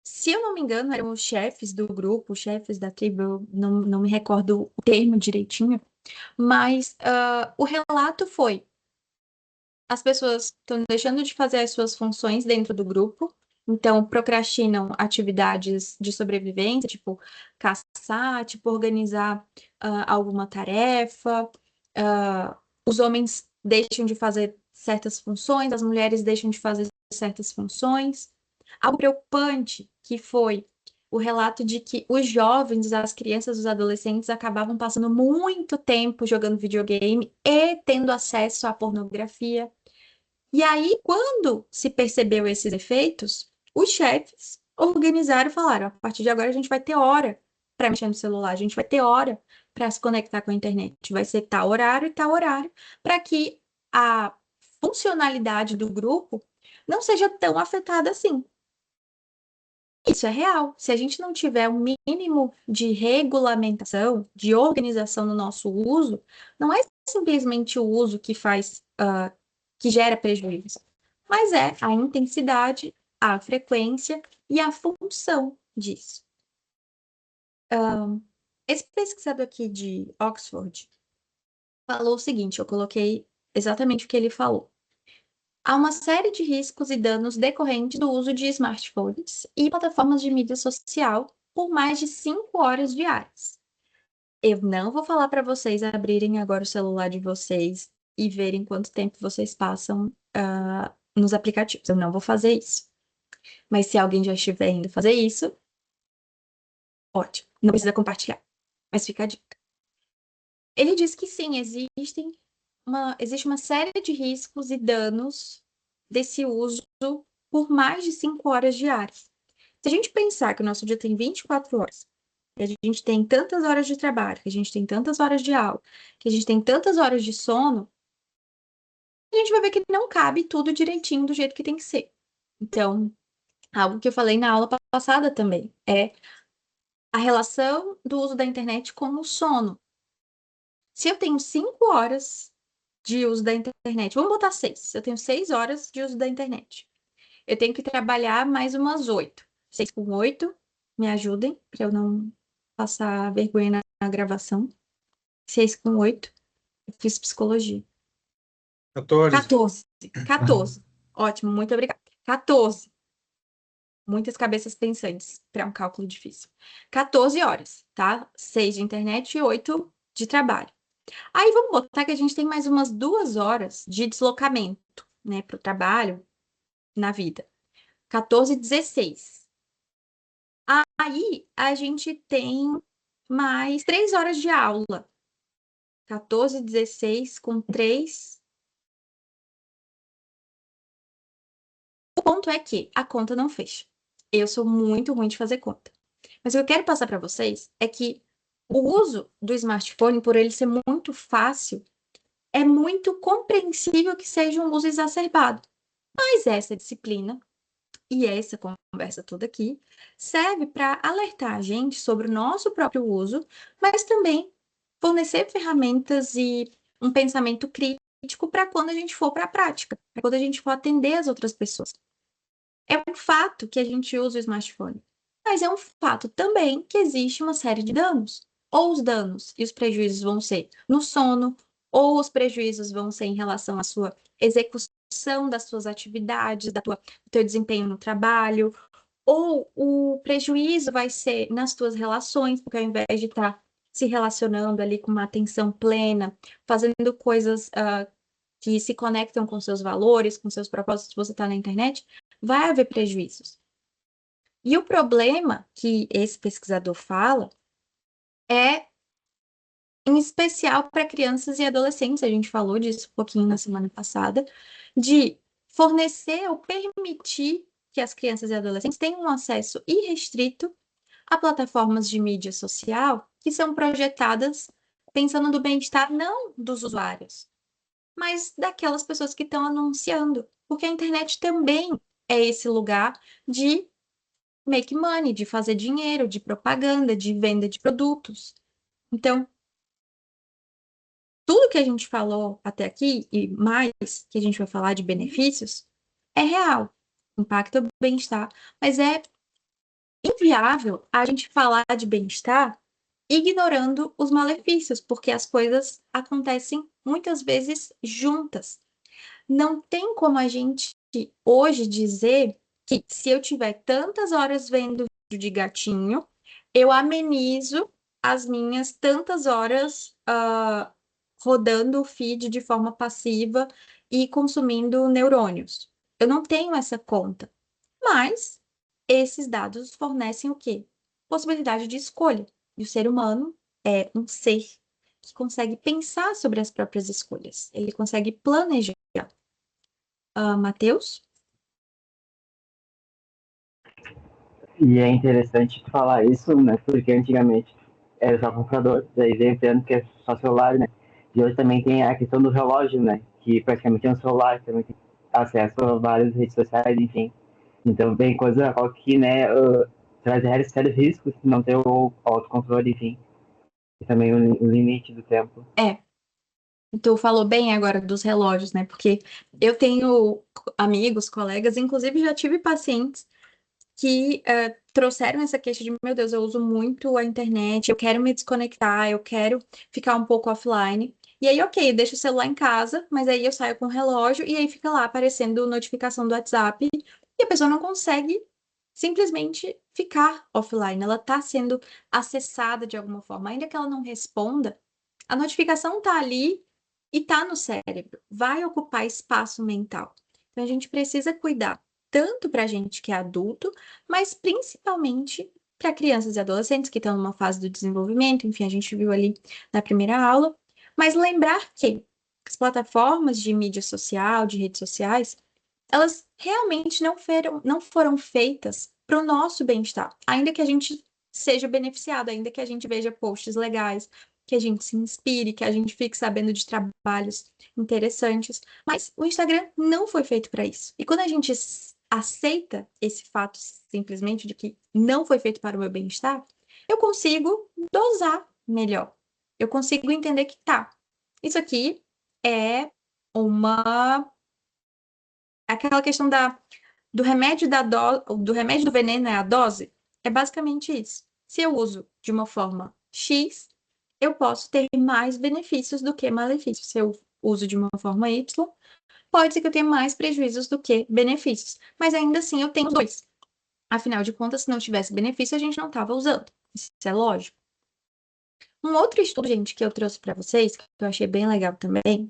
Se eu não me engano, eram os chefes do grupo, os chefes da tribo, eu não me recordo o termo direitinho, mas o relato foi: as pessoas estão deixando de fazer as suas funções dentro do grupo, então procrastinam atividades de sobrevivência, tipo caçar, tipo organizar alguma tarefa, os homens deixam de fazer certas funções, as mulheres deixam de fazer certas funções. Algo preocupante que foi o relato de que os jovens, as crianças, os adolescentes acabavam passando muito tempo jogando videogame e tendo acesso à pornografia. E aí, quando se percebeu esses efeitos, os chefes organizaram e falaram: a partir de agora a gente vai ter hora para mexer no celular, a gente vai ter hora para se conectar com a internet, vai ser tal horário e tal horário, para que a funcionalidade do grupo não seja tão afetada assim. Isso é real. Se a gente não tiver um mínimo de regulamentação, de organização no nosso uso, não é simplesmente o uso que faz, que gera prejuízo, mas é a intensidade, a frequência e a função disso. Esse pesquisador aqui de Oxford falou o seguinte, eu coloquei exatamente o que ele falou. Há uma série de riscos e danos decorrentes do uso de smartphones e plataformas de mídia social por mais de 5 horas diárias. Eu não vou falar para vocês abrirem agora o celular de vocês e verem quanto tempo vocês passam nos aplicativos. Eu não vou fazer isso. Mas se alguém já estiver indo fazer isso, ótimo. Não precisa compartilhar. Mas fica a dica. Ele diz que sim, existe uma série de riscos e danos desse uso por mais de 5 horas diárias. Se a gente pensar que o nosso dia tem 24 horas, que a gente tem tantas horas de trabalho, que a gente tem tantas horas de aula, que a gente tem tantas horas de sono, a gente vai ver que não cabe tudo direitinho do jeito que tem que ser. Então, algo que eu falei na aula passada também é a relação do uso da internet com o sono. Se eu tenho 5 horas de uso da internet. Vamos botar 6. Eu tenho 6 horas de uso da internet. Eu tenho que trabalhar mais umas 8. 6 com 8, me ajudem, para eu não passar vergonha na gravação. 6 com 8, eu fiz psicologia. 14. 14. Ótimo, muito obrigada. 14. Muitas cabeças pensantes para um cálculo difícil. 14 horas, tá? 6 de internet e 8 de trabalho. Aí vamos botar que a gente tem mais umas 2 horas de deslocamento, né, para o trabalho na vida. 14 e 16. Aí a gente tem mais 3 horas de aula. 14 e 16 com 3. O ponto é que a conta não fecha. Eu sou muito ruim de fazer conta. Mas o que eu quero passar para vocês é que o uso do smartphone, por ele ser muito fácil, é muito compreensível que seja um uso exacerbado. Mas essa disciplina e essa conversa toda aqui serve para alertar a gente sobre o nosso próprio uso, mas também fornecer ferramentas e um pensamento crítico para quando a gente for para a prática, para quando a gente for atender as outras pessoas. É um fato que a gente usa o smartphone, mas é um fato também que existe uma série de danos. Ou os danos e os prejuízos vão ser no sono, ou os prejuízos vão ser em relação à sua execução das suas atividades, do teu desempenho no trabalho, ou o prejuízo vai ser nas tuas relações, porque ao invés de estar se relacionando ali com uma atenção plena, fazendo coisas que se conectam com seus valores, com seus propósitos, você está na internet, vai haver prejuízos. E o problema que esse pesquisador fala é, em especial para crianças e adolescentes, a gente falou disso um pouquinho na semana passada, de fornecer ou permitir que as crianças e adolescentes tenham um acesso irrestrito a plataformas de mídia social que são projetadas pensando no bem-estar não dos usuários, mas daquelas pessoas que estão anunciando. Porque a internet também é esse lugar de make money, de fazer dinheiro, de propaganda, de venda de produtos. Então, tudo que a gente falou até aqui, e mais que a gente vai falar de benefícios, é real, impacta o bem-estar, mas é inviável a gente falar de bem-estar ignorando os malefícios, porque as coisas acontecem muitas vezes juntas. Não tem como a gente hoje dizer que se eu tiver tantas horas vendo vídeo de gatinho, eu amenizo as minhas tantas horas rodando o feed de forma passiva e consumindo neurônios. Eu não tenho essa conta. Mas esses dados fornecem o quê? Possibilidade de escolha. E o ser humano é um ser que consegue pensar sobre as próprias escolhas. Ele consegue planejar. Matheus? E é interessante tu falar isso, né? Porque antigamente era só computador, daí veio tendo que é só celular, né? E hoje também tem a questão do relógio, né? Que praticamente é um celular, também tem acesso a várias redes sociais, enfim. Então vem coisa que, né, traz sérios riscos se não ter o autocontrole, enfim. E também o limite do tempo. Tu falou bem agora dos relógios, né? Porque eu tenho amigos, colegas, inclusive já tive pacientes que trouxeram essa queixa de, meu Deus, eu uso muito a internet, eu quero me desconectar, eu quero ficar um pouco offline. E aí, ok, deixo o celular em casa, mas aí eu saio com o relógio e aí fica lá aparecendo notificação do WhatsApp e a pessoa não consegue simplesmente ficar offline. Ela está sendo acessada de alguma forma, ainda que ela não responda, a notificação está ali e está no cérebro, vai ocupar espaço mental. Então a gente precisa cuidar tanto para a gente que é adulto, mas principalmente para crianças e adolescentes que estão numa fase do desenvolvimento, enfim, a gente viu ali na primeira aula, mas lembrar que as plataformas de mídia social, de redes sociais, elas realmente não foram feitas para o nosso bem-estar, ainda que a gente seja beneficiado, ainda que a gente veja posts legais, que a gente se inspire, que a gente fique sabendo de trabalhos interessantes, mas o Instagram não foi feito para isso. E quando a gente aceita esse fato simplesmente de que não foi feito para o meu bem-estar, eu consigo dosar melhor. Eu consigo entender que tá, isso aqui é aquela questão do remédio do remédio do veneno é a dose, é basicamente isso. Se eu uso de uma forma X, eu posso ter mais benefícios do que malefícios. Se eu uso de uma forma Y, pode ser que eu tenha mais prejuízos do que benefícios. Mas ainda assim eu tenho os dois. Afinal de contas, se não tivesse benefício, a gente não estava usando. Isso é lógico. Um outro estudo, gente, que eu trouxe para vocês, que eu achei bem legal também,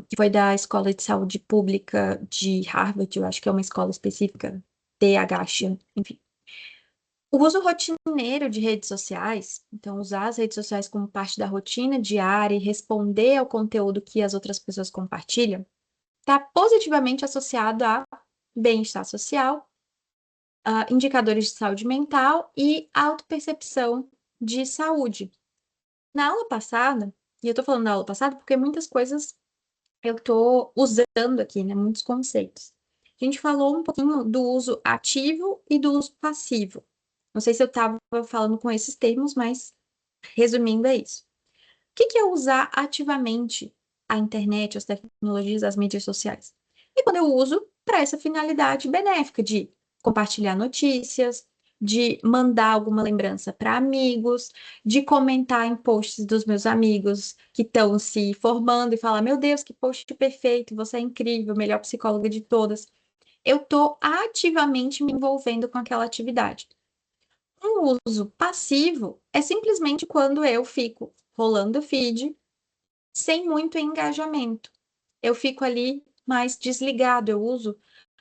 que foi da Escola de Saúde Pública de Harvard, eu acho que é uma escola específica, TH, enfim. O uso rotineiro de redes sociais, então usar as redes sociais como parte da rotina diária e responder ao conteúdo que as outras pessoas compartilham, está positivamente associado a bem-estar social, indicadores de saúde mental e autopercepção de saúde. Na aula passada, e eu estou falando da aula passada porque muitas coisas eu estou usando aqui, né? Muitos conceitos. A gente falou um pouquinho do uso ativo e do uso passivo. Não sei se eu estava falando com esses termos, mas resumindo é isso. O que é usar ativamente a internet, as tecnologias, as mídias sociais? E quando eu uso para essa finalidade benéfica de compartilhar notícias, de mandar alguma lembrança para amigos, de comentar em posts dos meus amigos que estão se formando e falar: meu Deus, que post perfeito, você é incrível, melhor psicóloga de todas. Eu estou ativamente me envolvendo com aquela atividade. Um uso passivo é simplesmente quando eu fico rolando o feed sem muito engajamento. Eu fico ali mais desligado, eu uso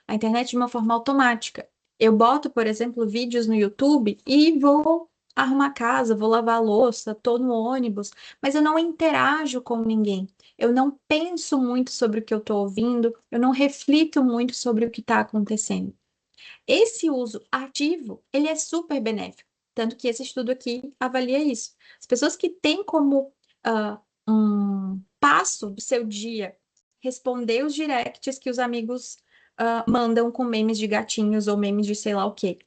a internet de uma forma automática. Eu boto, por exemplo, vídeos no YouTube e vou arrumar a casa, vou lavar a louça, estou no ônibus, mas eu não interajo com ninguém. Eu não penso muito sobre o que eu estou ouvindo, eu não reflito muito sobre o que está acontecendo. Esse uso ativo, ele é super benéfico, tanto que esse estudo aqui avalia isso. As pessoas que têm como um passo do seu dia responder os directs que os amigos mandam com memes de gatinhos ou memes de sei lá o quê.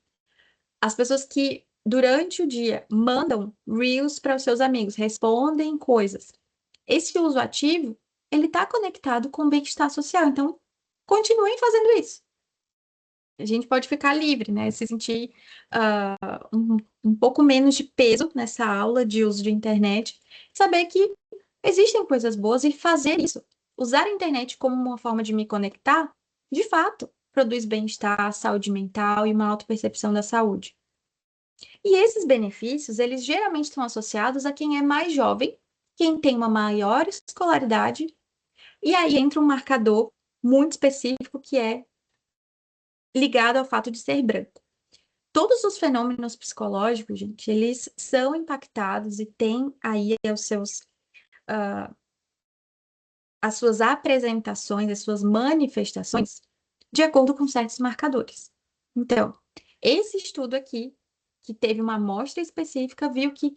As pessoas que durante o dia mandam reels para os seus amigos, respondem coisas. Esse uso ativo, ele está conectado com o bem-estar social, então continuem fazendo isso. A gente pode ficar livre, né? Se sentir um pouco menos de peso nessa aula de uso de internet, saber que existem coisas boas e fazer isso. Usar a internet como uma forma de me conectar, de fato, produz bem-estar, saúde mental e uma autopercepção da saúde. E esses benefícios, eles geralmente estão associados a quem é mais jovem, quem tem uma maior escolaridade, e aí entra um marcador muito específico que é ligado ao fato de ser branco. Todos os fenômenos psicológicos, gente, eles são impactados e têm aí as suas apresentações, as suas manifestações, de acordo com certos marcadores. Então, esse estudo aqui, que teve uma amostra específica, viu que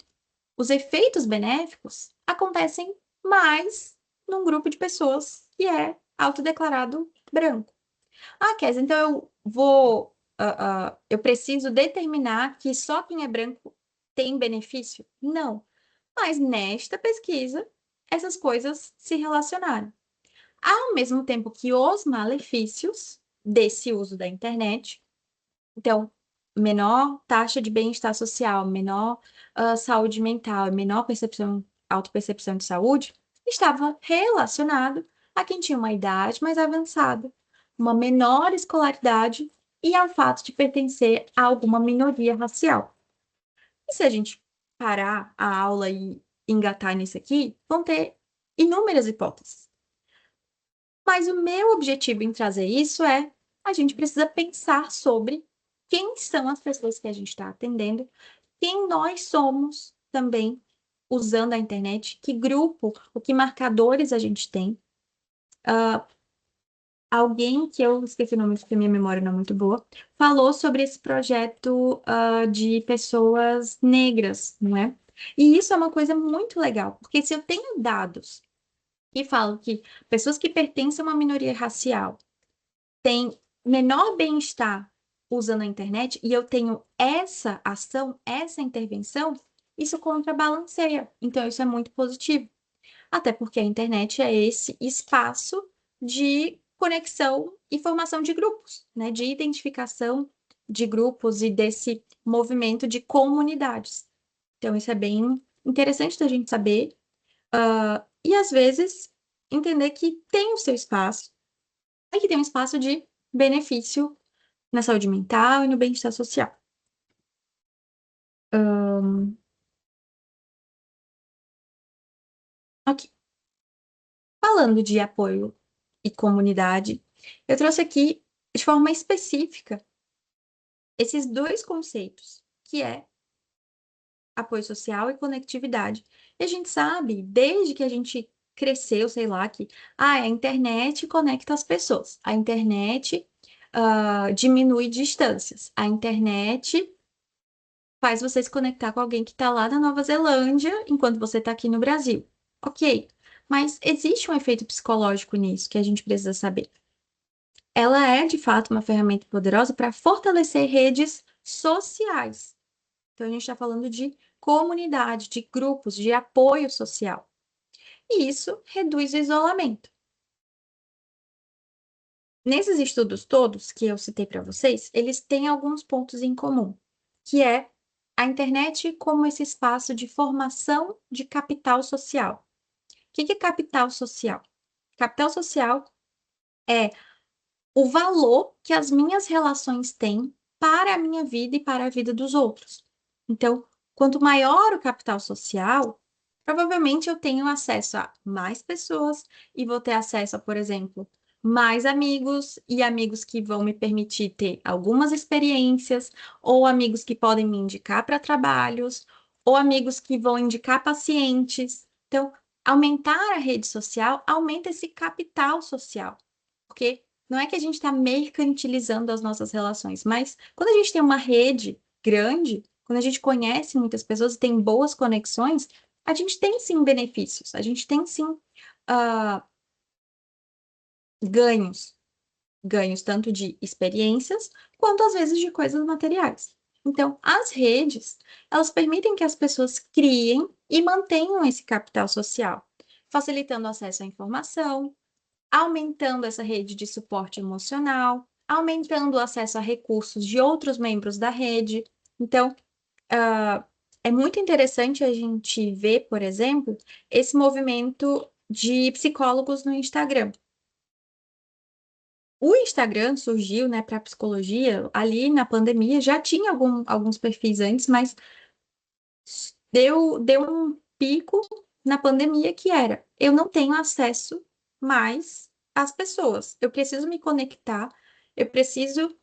os efeitos benéficos acontecem mais num grupo de pessoas que é autodeclarado branco. Kézia, então eu preciso determinar que só quem é branco tem benefício? Não. Mas nesta pesquisa, essas coisas se relacionaram. Ao mesmo tempo que os malefícios desse uso da internet, então, menor taxa de bem-estar social, menor saúde mental, menor autopercepção de saúde, estava relacionado a quem tinha uma idade mais avançada, uma menor escolaridade e ao fato de pertencer a alguma minoria racial. E se a gente parar a aula e engatar nisso aqui, vão ter inúmeras hipóteses. Mas o meu objetivo em trazer isso é a gente precisa pensar sobre quem são as pessoas que a gente está atendendo, quem nós somos também usando a internet, que grupo, o que marcadores a gente tem. Alguém que eu esqueci o nome porque minha memória não é muito boa, falou sobre esse projeto de pessoas negras, não é? E isso é uma coisa muito legal, porque se eu tenho dados que falam que pessoas que pertencem a uma minoria racial têm menor bem-estar usando a internet, e eu tenho essa ação, essa intervenção, isso contrabalanceia. Então, isso é muito positivo. Até porque a internet é esse espaço de conexão e formação de grupos, né? De identificação de grupos e desse movimento de comunidades. Então, isso é bem interessante da gente saber. E, às vezes, entender que tem o seu espaço e que tem um espaço de benefício na saúde mental e no bem-estar social. Ok. Falando de apoio e comunidade, eu trouxe aqui, de forma específica, esses dois conceitos, que é apoio social e conectividade. E a gente sabe, desde que a gente cresceu, sei lá, que a internet conecta as pessoas, a internet diminui distâncias, a internet faz você se conectar com alguém que está lá na Nova Zelândia, enquanto você está aqui no Brasil. Ok, mas existe um efeito psicológico nisso que a gente precisa saber. Ela é, de fato, uma ferramenta poderosa para fortalecer redes sociais. Então, a gente está falando de comunidade, de grupos, de apoio social. E isso reduz o isolamento. Nesses estudos todos que eu citei para vocês, eles têm alguns pontos em comum, que é a internet como esse espaço de formação de capital social. O que é capital social? Capital social é o valor que as minhas relações têm para a minha vida e para a vida dos outros. Então, quanto maior o capital social, provavelmente eu tenho acesso a mais pessoas e vou ter acesso a, por exemplo, mais amigos e amigos que vão me permitir ter algumas experiências, ou amigos que podem me indicar para trabalhos, ou amigos que vão indicar pacientes. Então, aumentar a rede social aumenta esse capital social, porque não é que a gente está mercantilizando as nossas relações, mas quando a gente tem uma rede grande, quando a gente conhece muitas pessoas e tem boas conexões, a gente tem sim benefícios, a gente tem sim ganhos. Ganhos tanto de experiências, quanto às vezes de coisas materiais. Então, as redes, elas permitem que as pessoas criem e mantenham esse capital social, facilitando o acesso à informação, aumentando essa rede de suporte emocional, aumentando o acesso a recursos de outros membros da rede. Então, é muito interessante a gente ver, por exemplo, esse movimento de psicólogos no Instagram. O Instagram surgiu, né, para psicologia ali na pandemia, já tinha alguns perfis antes, mas deu um pico na pandemia que era, eu não tenho acesso mais às pessoas, eu preciso me conectar, eu preciso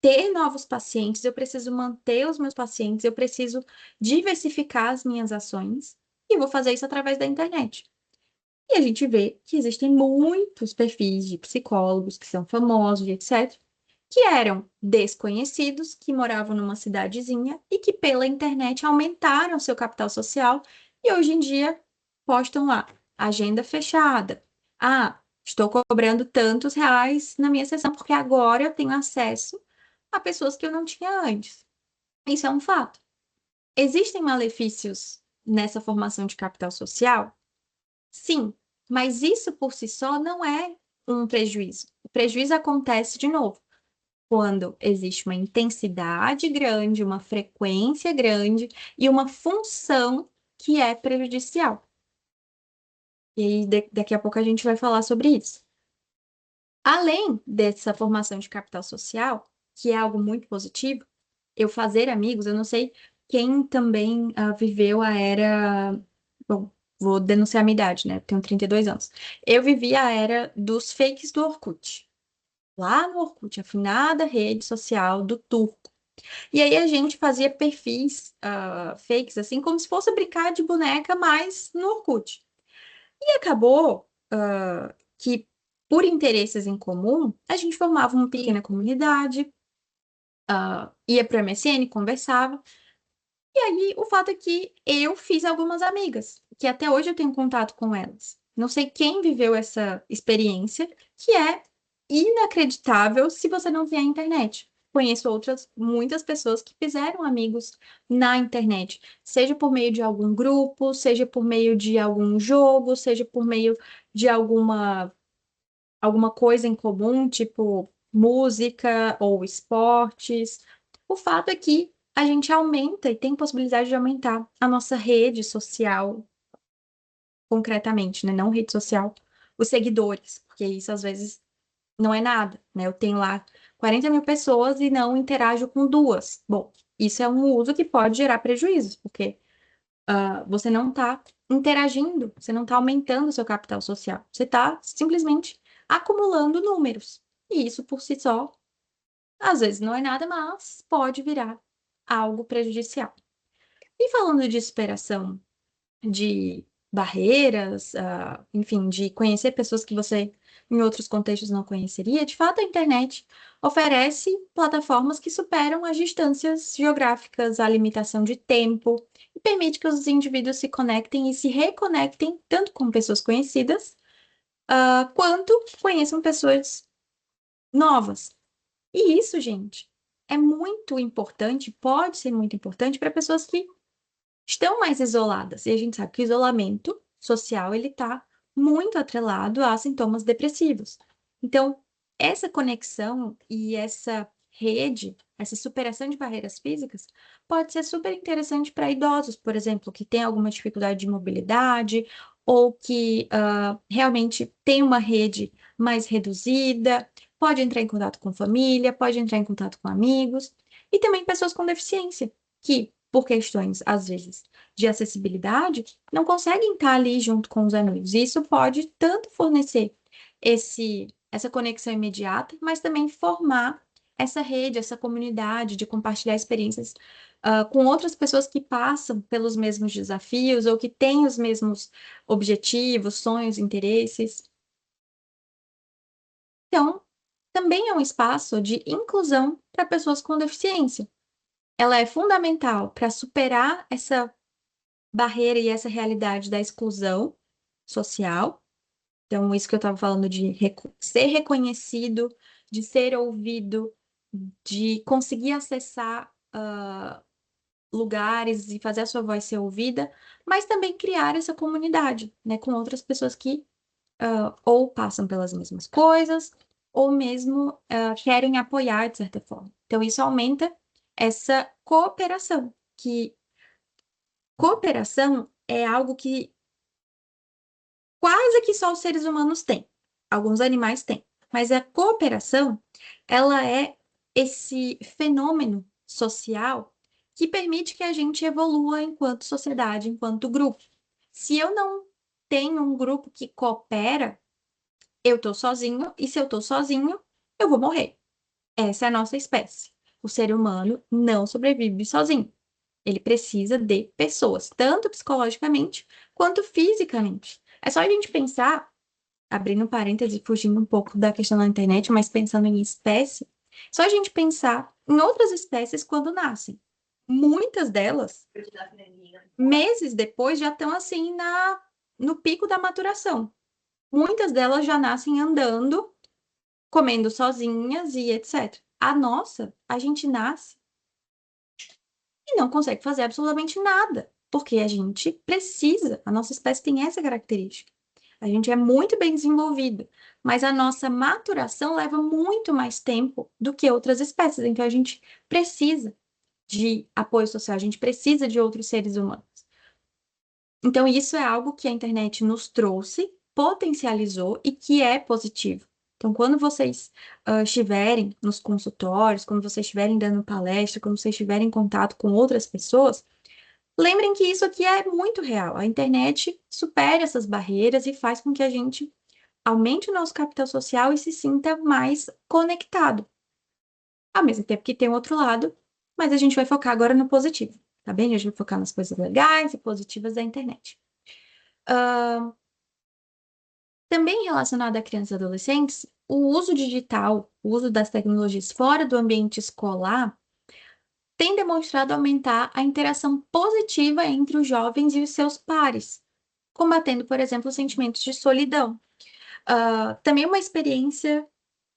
ter novos pacientes, eu preciso manter os meus pacientes, eu preciso diversificar as minhas ações, e vou fazer isso através da internet. E a gente vê que existem muitos perfis de psicólogos que são famosos, etc., que eram desconhecidos, que moravam numa cidadezinha e que pela internet aumentaram seu capital social e hoje em dia postam lá, agenda fechada. Ah, estou cobrando tantos reais na minha sessão porque agora eu tenho acesso a pessoas que eu não tinha antes. Isso é um fato. Existem malefícios nessa formação de capital social? Sim, mas isso por si só não é um prejuízo. O prejuízo acontece de novo quando existe uma intensidade grande, uma frequência grande e uma função que é prejudicial. E aí, daqui a pouco a gente vai falar sobre isso. Além dessa formação de capital social, que é algo muito positivo, eu fazer amigos, eu não sei quem também viveu a era. Bom, vou denunciar a minha idade, né? Tenho 32 anos. Eu vivi a era dos fakes do Orkut. Lá no Orkut, a finada rede social do turco. E aí a gente fazia perfis fakes, assim, como se fosse brincar de boneca, mas no Orkut. E acabou que, por interesses em comum, a gente formava uma pequena comunidade, ia para o MSN, conversava. E aí, o fato é que eu fiz algumas amigas, que até hoje eu tenho contato com elas. Não sei quem viveu essa experiência, que é inacreditável se você não vier à internet. conheço muitas pessoas que fizeram amigos na internet, seja por meio de algum grupo, seja por meio de algum jogo, seja por meio de alguma coisa em comum, tipo música ou esportes. O fato é que a gente aumenta e tem possibilidade de aumentar a nossa rede social, concretamente, né? Não rede social, os seguidores, porque isso às vezes não é nada, né? Eu tenho lá 40 mil pessoas e não interajo com duas. Bom, isso é um uso que pode gerar prejuízos, porque você não está interagindo, você não está aumentando o seu capital social, você está simplesmente acumulando números. E isso por si só, às vezes não é nada, mas pode virar algo prejudicial. E falando de superação de barreiras, enfim, de conhecer pessoas que você em outros contextos não conheceria, de fato a internet oferece plataformas que superam as distâncias geográficas, a limitação de tempo e permite que os indivíduos se conectem e se reconectem tanto com pessoas conhecidas, quanto conheçam pessoas novas. E isso, gente, é muito importante, pode ser muito importante para pessoas que estão mais isoladas. E a gente sabe que o isolamento social, ele está muito atrelado a sintomas depressivos. Então, essa conexão e essa rede, essa superação de barreiras físicas, pode ser super interessante para idosos, por exemplo, que têm alguma dificuldade de mobilidade ou que realmente tem uma rede mais reduzida, pode entrar em contato com família, pode entrar em contato com amigos, e também pessoas com deficiência, que, por questões, às vezes, de acessibilidade, não conseguem estar ali junto com os amigos. E isso pode tanto fornecer essa conexão imediata, mas também formar essa rede, essa comunidade de compartilhar experiências com outras pessoas que passam pelos mesmos desafios ou que têm os mesmos objetivos, sonhos, interesses. Então, também é um espaço de inclusão para pessoas com deficiência. Ela é fundamental para superar essa barreira e essa realidade da exclusão social. Então, isso que eu estava falando de ser reconhecido, de ser ouvido, de conseguir acessar lugares e fazer a sua voz ser ouvida, mas também criar essa comunidade, né, com outras pessoas que ou passam pelas mesmas coisas, ou mesmo querem apoiar de certa forma. Então, isso aumenta essa cooperação, que cooperação é algo que quase que só os seres humanos têm. Alguns animais têm. Mas a cooperação, ela é esse fenômeno social que permite que a gente evolua enquanto sociedade, enquanto grupo. Se eu não tenho um grupo que coopera, eu estou sozinho, e se eu estou sozinho, eu vou morrer. Essa é a nossa espécie. O ser humano não sobrevive sozinho. Ele precisa de pessoas, tanto psicologicamente quanto fisicamente. É só a gente pensar, abrindo parênteses, fugindo um pouco da questão da internet, mas pensando em espécie, só a gente pensar em outras espécies quando nascem. Muitas delas, meses depois, já estão assim no pico da maturação. Muitas delas já nascem andando, comendo sozinhas e etc. A nossa, a gente nasce e não consegue fazer absolutamente nada, porque a gente precisa, a nossa espécie tem essa característica. A gente é muito bem desenvolvido, mas a nossa maturação leva muito mais tempo do que outras espécies, então a gente precisa de apoio social, a gente precisa de outros seres humanos. Então, isso é algo que a internet nos trouxe, potencializou e que é positivo. Então, quando vocês estiverem nos consultórios, quando vocês estiverem dando palestra, quando vocês estiverem em contato com outras pessoas, lembrem que isso aqui é muito real. A internet supera essas barreiras e faz com que a gente aumente o nosso capital social e se sinta mais conectado. Ao mesmo tempo que tem o outro lado, mas a gente vai focar agora no positivo, tá bem? A gente vai focar nas coisas legais e positivas da internet. Também relacionado a crianças e adolescentes, o uso digital, o uso das tecnologias fora do ambiente escolar, tem demonstrado aumentar a interação positiva entre os jovens e os seus pares, combatendo, por exemplo, os sentimentos de solidão. Também uma experiência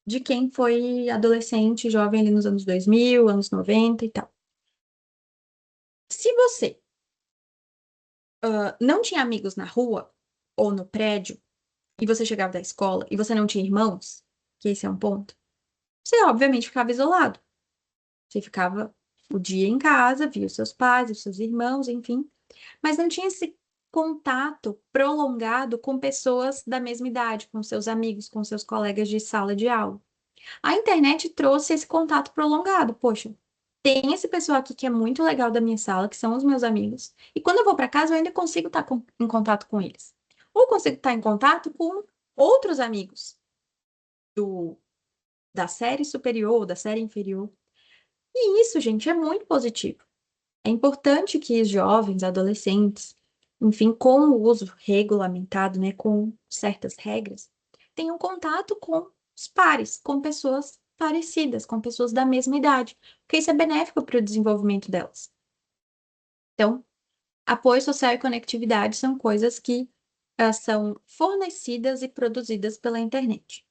de quem foi adolescente, jovem ali nos anos 2000, anos 90 e tal. Se você não tinha amigos na rua ou no prédio, e você chegava da escola e você não tinha irmãos, que esse é um ponto, você obviamente ficava isolado. Você ficava o dia em casa, via os seus pais, os seus irmãos, enfim, mas não tinha esse contato prolongado com pessoas da mesma idade, com seus amigos, com seus colegas de sala de aula. A internet trouxe esse contato prolongado. Poxa, tem esse pessoal aqui que é muito legal da minha sala, que são os meus amigos, e quando eu vou para casa eu ainda consigo estar em contato com eles. Ou consigo estar em contato com outros amigos da série superior, da série inferior. E isso, gente, é muito positivo. É importante que os jovens, adolescentes, enfim, com o uso regulamentado, né, com certas regras, tenham contato com os pares, com pessoas parecidas, com pessoas da mesma idade, porque isso é benéfico para o desenvolvimento delas. Então, apoio social e conectividade são coisas que são fornecidas e produzidas pela internet.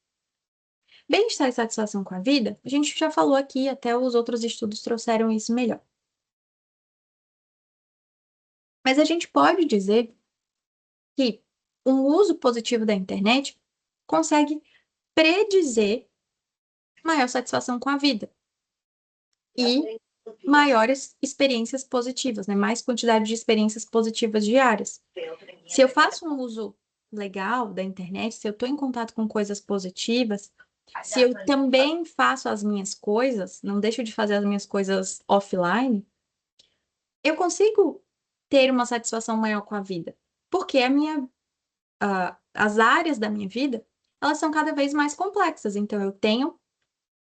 Bem-estar e satisfação com a vida, a gente já falou aqui, até os outros estudos trouxeram isso melhor. Mas a gente pode dizer que um uso positivo da internet consegue predizer maior satisfação com a vida e maiores experiências positivas, né? Mais quantidade de experiências positivas diárias. Se eu faço um uso legal da internet, se eu estou em contato com coisas positivas, se eu também faço as minhas coisas, não deixo de fazer as minhas coisas offline, eu consigo ter uma satisfação maior com a vida. Porque as áreas da minha vida, elas são cada vez mais complexas. Então, eu tenho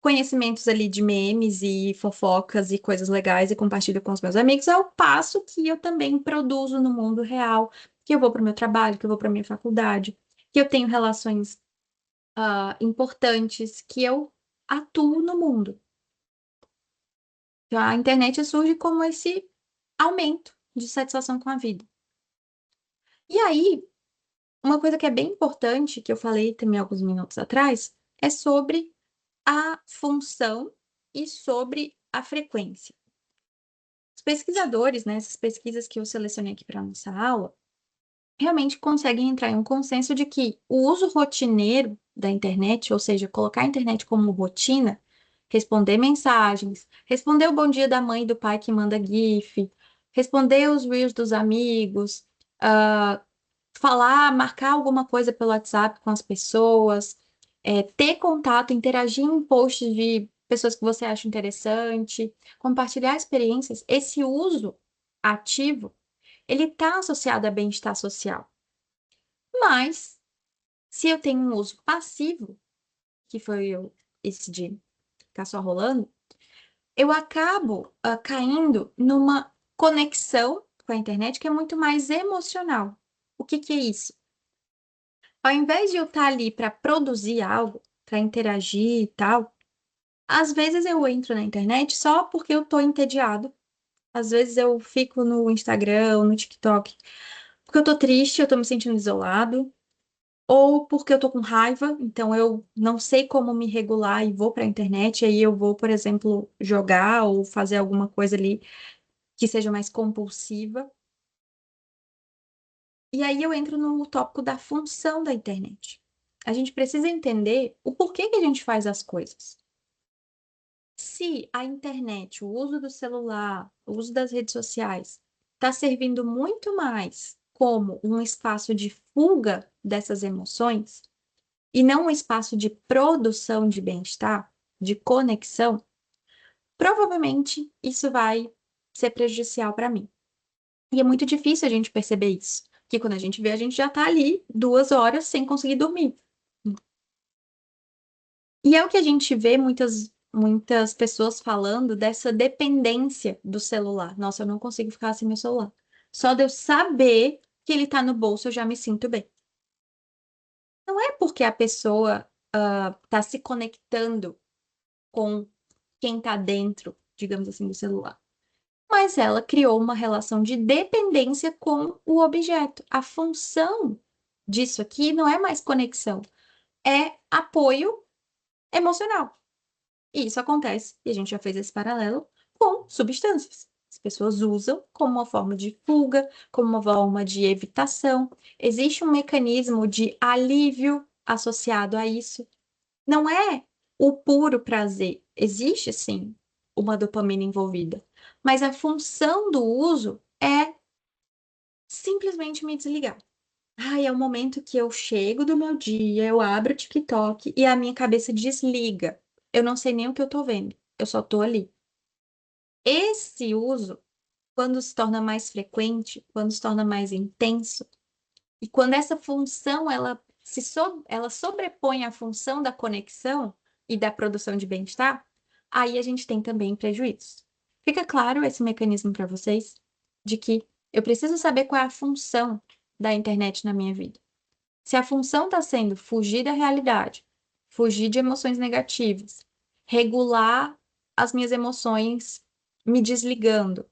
conhecimentos ali de memes e fofocas e coisas legais e compartilho com os meus amigos, ao passo que eu também produzo no mundo real, que eu vou para o meu trabalho, que eu vou para a minha faculdade, que eu tenho relações importantes, que eu atuo no mundo. Então, a internet surge como esse aumento de satisfação com a vida. E aí, uma coisa que é bem importante, que eu falei também alguns minutos atrás, é sobre a função e sobre a frequência. Os pesquisadores, né, essas pesquisas que eu selecionei aqui para a nossa aula, realmente conseguem entrar em um consenso de que o uso rotineiro da internet, ou seja, colocar a internet como rotina, responder mensagens, responder o bom dia da mãe e do pai que manda GIF, responder os reels dos amigos, falar, marcar alguma coisa pelo WhatsApp com as pessoas, ter contato, interagir em posts de pessoas que você acha interessante, compartilhar experiências, esse uso ativo, ele está associado a bem-estar social. Mas, se eu tenho um uso passivo, que foi esse de ficar só rolando, eu acabo caindo numa conexão com a internet que é muito mais emocional. O que que é isso? Ao invés de eu estar ali para produzir algo, para interagir e tal, às vezes eu entro na internet só porque eu tô entediado. Às vezes eu fico no Instagram ou no TikTok porque eu tô triste, eu tô me sentindo isolado, ou porque eu tô com raiva, então eu não sei como me regular e vou para a internet, aí eu vou, por exemplo, jogar ou fazer alguma coisa ali que seja mais compulsiva. E aí eu entro no tópico da função da internet. A gente precisa entender o porquê que a gente faz as coisas. Se a internet, o uso do celular, o uso das redes sociais, está servindo muito mais como um espaço de fuga dessas emoções e não um espaço de produção de bem-estar, de conexão, provavelmente isso vai ser prejudicial para mim. E é muito difícil a gente perceber isso, porque quando a gente vê, a gente já está ali 2 horas sem conseguir dormir. E é o que a gente vê muitas pessoas falando dessa dependência do celular. Nossa, eu não consigo ficar sem meu celular. Só de eu saber que ele está no bolso, eu já me sinto bem. Não é porque a pessoa está se conectando com quem está dentro, digamos assim, do celular. Mas ela criou uma relação de dependência com o objeto. A função disso aqui não é mais conexão, é apoio emocional. E isso acontece, e a gente já fez esse paralelo, com substâncias. As pessoas usam como uma forma de fuga, como uma forma de evitação. Existe um mecanismo de alívio associado a isso. Não é o puro prazer. Existe, sim, uma dopamina envolvida. Mas a função do uso é simplesmente me desligar. Ai, é o momento que eu chego do meu dia, eu abro o TikTok e a minha cabeça desliga. Eu não sei nem o que eu tô vendo. Eu só tô ali. Esse uso, quando se torna mais frequente, quando se torna mais intenso, e quando essa função ela sobrepõe à função da conexão e da produção de bem-estar, aí a gente tem também prejuízos. Fica claro esse mecanismo para vocês de que eu preciso saber qual é a função da internet na minha vida. Se a função está sendo fugir da realidade, fugir de emoções negativas, regular as minhas emoções me desligando,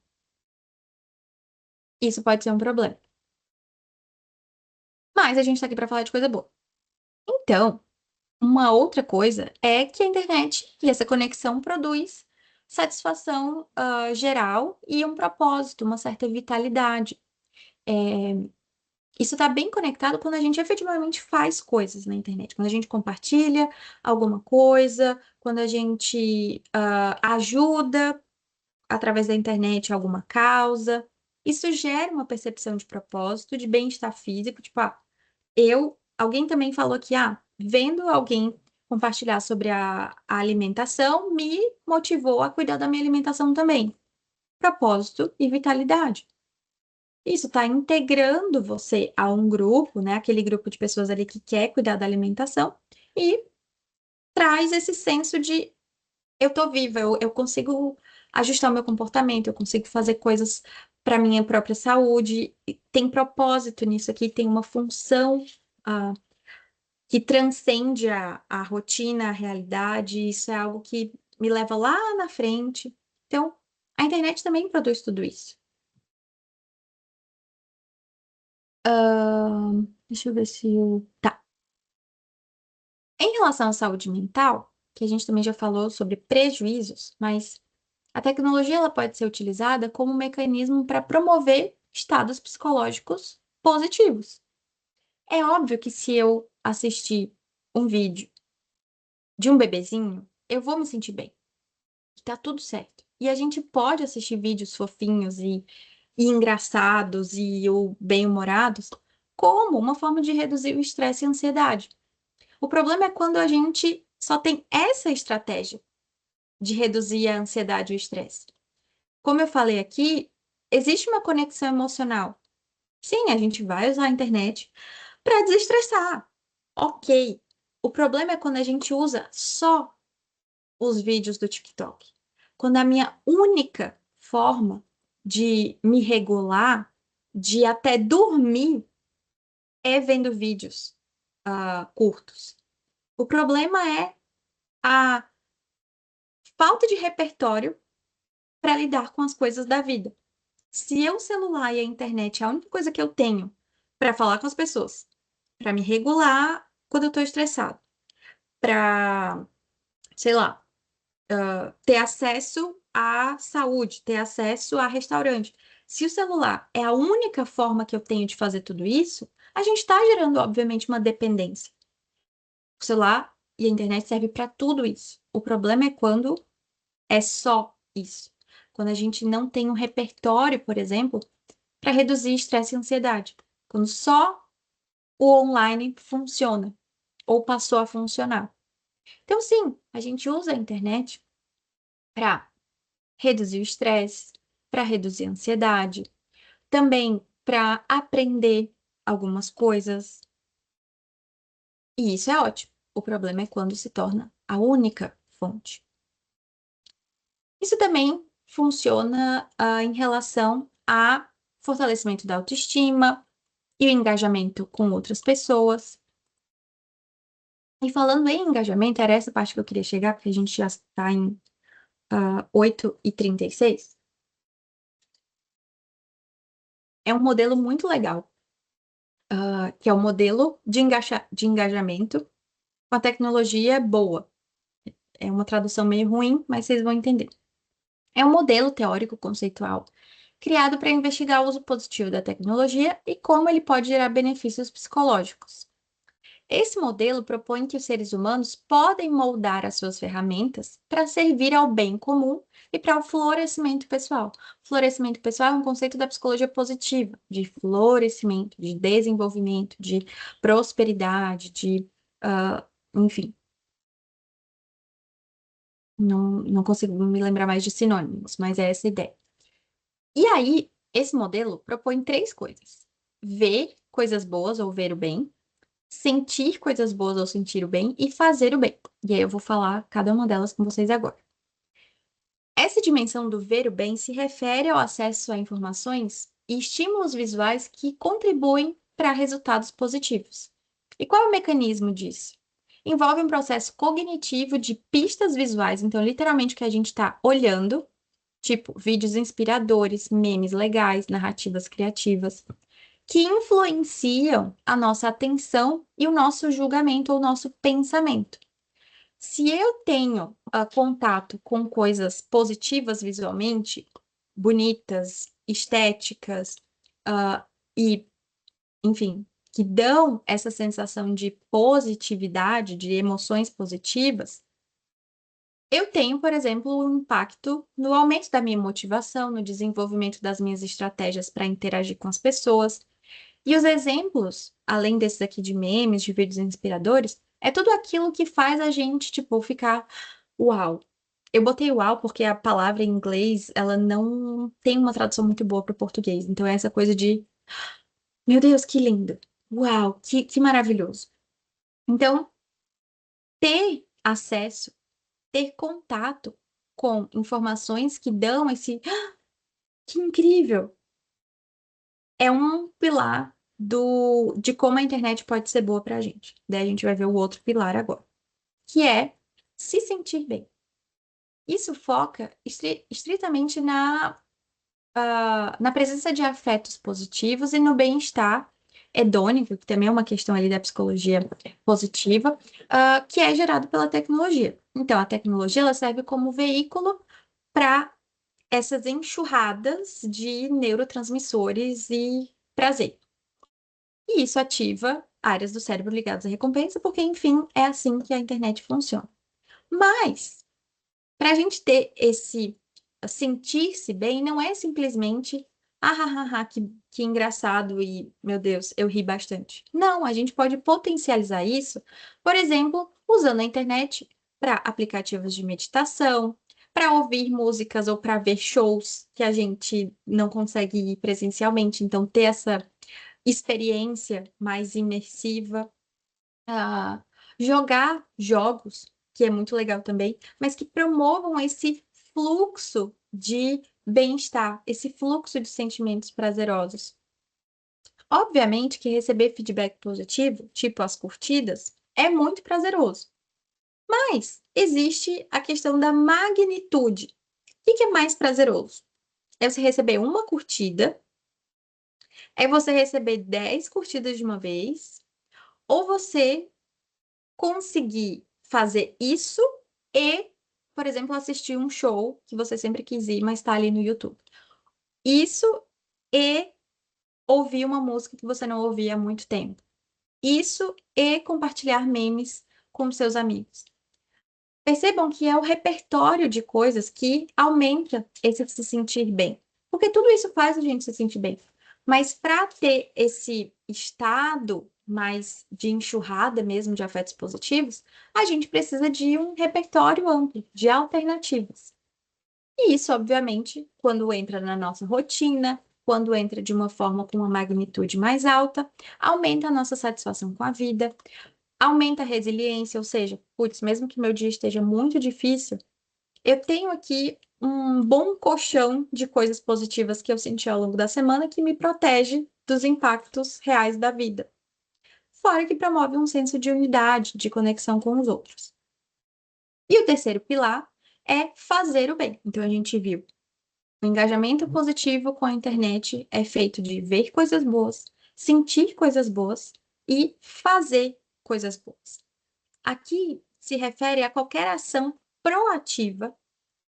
isso pode ser um problema. Mas a gente está aqui para falar de coisa boa. Então, uma outra coisa é que a internet e essa conexão produz satisfação geral e um propósito, uma certa vitalidade. Isso está bem conectado quando a gente efetivamente faz coisas na internet, quando a gente compartilha alguma coisa, quando a gente ajuda através da internet alguma causa. Isso gera uma percepção de propósito, de bem-estar físico, tipo, alguém também falou que, vendo alguém compartilhar sobre a alimentação, me motivou a cuidar da minha alimentação também. Propósito e vitalidade. Isso está integrando você a um grupo, né? Aquele grupo de pessoas ali que quer cuidar da alimentação e traz esse senso de eu tô viva, eu consigo ajustar o meu comportamento, eu consigo fazer coisas para minha própria saúde. E tem propósito nisso aqui, tem uma função ah, que transcende a rotina, a realidade. Isso é algo que me leva lá na frente. Então, a internet também produz tudo isso. Deixa eu ver se eu. Tá. Em relação à saúde mental, que a gente também já falou sobre prejuízos, mas a tecnologia ela pode ser utilizada como um mecanismo para promover estados psicológicos positivos. É óbvio que se eu assistir um vídeo de um bebezinho, eu vou me sentir bem. Tá tudo certo. E a gente pode assistir vídeos fofinhos e engraçados ou bem-humorados como uma forma de reduzir o estresse e a ansiedade. O problema é quando a gente só tem essa estratégia de reduzir a ansiedade e o estresse. Como eu falei aqui, existe uma conexão emocional. Sim, a gente vai usar a internet para desestressar. Ok. O problema é quando a gente usa só os vídeos do TikTok. Quando a minha única forma de me regular, de até dormir, é vendo vídeos curtos. O problema é a falta de repertório para lidar com as coisas da vida. Se o celular e a internet é a única coisa que eu tenho para falar com as pessoas, para me regular quando eu estou estressado, para, sei lá, ter acesso à saúde, ter acesso a restaurante. Se o celular é a única forma que eu tenho de fazer tudo isso, a gente está gerando, obviamente, uma dependência. O celular e a internet servem para tudo isso. O problema é quando é só isso. Quando a gente não tem um repertório, por exemplo, para reduzir estresse e ansiedade. Quando só o online funciona ou passou a funcionar. Então, sim, a gente usa a internet para reduzir o estresse, para reduzir a ansiedade, também para aprender algumas coisas. E isso é ótimo. O problema é quando se torna a única fonte. Isso também funciona em relação a fortalecimento da autoestima e o engajamento com outras pessoas. E falando em engajamento, era essa parte que eu queria chegar, porque a gente já está em 8h36. É um modelo muito legal, que é o modelo de engajamento com a tecnologia boa. é uma tradução meio ruim, mas vocês vão entender. É um modelo teórico conceitual criado para investigar o uso positivo da tecnologia e como ele pode gerar benefícios psicológicos. Esse modelo propõe que os seres humanos podem moldar as suas ferramentas para servir ao bem comum e para o florescimento pessoal. Florescimento pessoal é um conceito da psicologia positiva, de florescimento, de desenvolvimento, de prosperidade, enfim. Não consigo me lembrar mais de sinônimos, mas é essa a ideia. E aí, esse modelo propõe 3 coisas: ver coisas boas ou ver o bem, sentir coisas boas ou sentir o bem e fazer o bem. E aí eu vou falar cada uma delas com vocês agora. Essa dimensão do ver o bem se refere ao acesso a informações e estímulos visuais que contribuem para resultados positivos. E qual é o mecanismo disso? Envolve um processo cognitivo de pistas visuais, então literalmente o que a gente está olhando, tipo vídeos inspiradores, memes legais, narrativas criativas, que influenciam a nossa atenção e o nosso julgamento ou nosso pensamento. Se eu tenho contato com coisas positivas visualmente, bonitas, estéticas, e, enfim, que dão essa sensação de positividade, de emoções positivas, eu tenho, por exemplo, um impacto no aumento da minha motivação, no desenvolvimento das minhas estratégias para interagir com as pessoas. E os exemplos, além desses aqui de memes, de vídeos inspiradores, é tudo aquilo que faz a gente, tipo, ficar uau. Eu botei uau porque a palavra em inglês, ela não tem uma tradução muito boa para o português. Então é essa coisa de, meu Deus, que lindo. Uau, que maravilhoso. Então, ter acesso, ter contato com informações que dão esse, que incrível, é um pilar de como a internet pode ser boa para a gente. Daí a gente vai ver o outro pilar agora, que é se sentir bem. Isso foca estritamente na presença de afetos positivos e no bem-estar hedônico, que também é uma questão ali da psicologia positiva, que é gerado pela tecnologia. Então, a tecnologia ela serve como veículo para essas enxurradas de neurotransmissores e prazer. E isso ativa áreas do cérebro ligadas à recompensa, porque, enfim, é assim que a internet funciona. Mas, para a gente ter esse sentir-se bem, não é simplesmente, que engraçado e, meu Deus, eu ri bastante. Não, a gente pode potencializar isso, por exemplo, usando a internet para aplicativos de meditação, para ouvir músicas ou para ver shows que a gente não consegue ir presencialmente, então ter essa experiência mais imersiva, ah, jogar jogos, que é muito legal também, mas que promovam esse fluxo de bem-estar, esse fluxo de sentimentos prazerosos. Obviamente que receber feedback positivo, tipo as curtidas, é muito prazeroso. Mas existe a questão da magnitude. O que é mais prazeroso? É você receber uma curtida, é você receber 10 curtidas de uma vez, ou você conseguir fazer isso e, por exemplo, assistir um show que você sempre quis ir, mas está ali no YouTube. Isso e ouvir uma música que você não ouvia há muito tempo. Isso e compartilhar memes com seus amigos. Percebam que é o repertório de coisas que aumenta esse se sentir bem. Porque tudo isso faz a gente se sentir bem. Mas para ter esse estado mais de enxurrada mesmo de afetos positivos, a gente precisa de um repertório amplo de alternativas. E isso, obviamente, quando entra na nossa rotina, quando entra de uma forma com uma magnitude mais alta, aumenta a nossa satisfação com a vida, aumenta a resiliência, ou seja, putz, mesmo que meu dia esteja muito difícil, eu tenho aqui um bom colchão de coisas positivas que eu senti ao longo da semana que me protege dos impactos reais da vida. Fora que promove um senso de unidade, de conexão com os outros. E o terceiro pilar é fazer o bem. Então a gente viu o engajamento positivo com a internet é feito de ver coisas boas, sentir coisas boas e fazer coisas boas. Aqui se refere a qualquer ação proativa,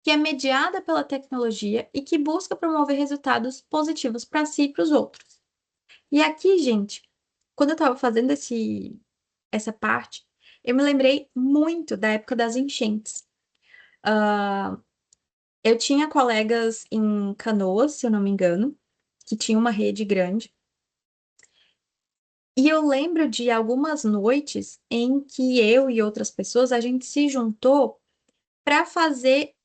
que é mediada pela tecnologia e que busca promover resultados positivos para si e para os outros. E aqui, gente, quando eu estava fazendo essa parte, eu me lembrei muito da época das enchentes. Eu tinha colegas em Canoas, se eu não me engano, que tinha uma rede grande. E eu lembro de algumas noites em que eu e outras pessoas, a gente se juntou para fazer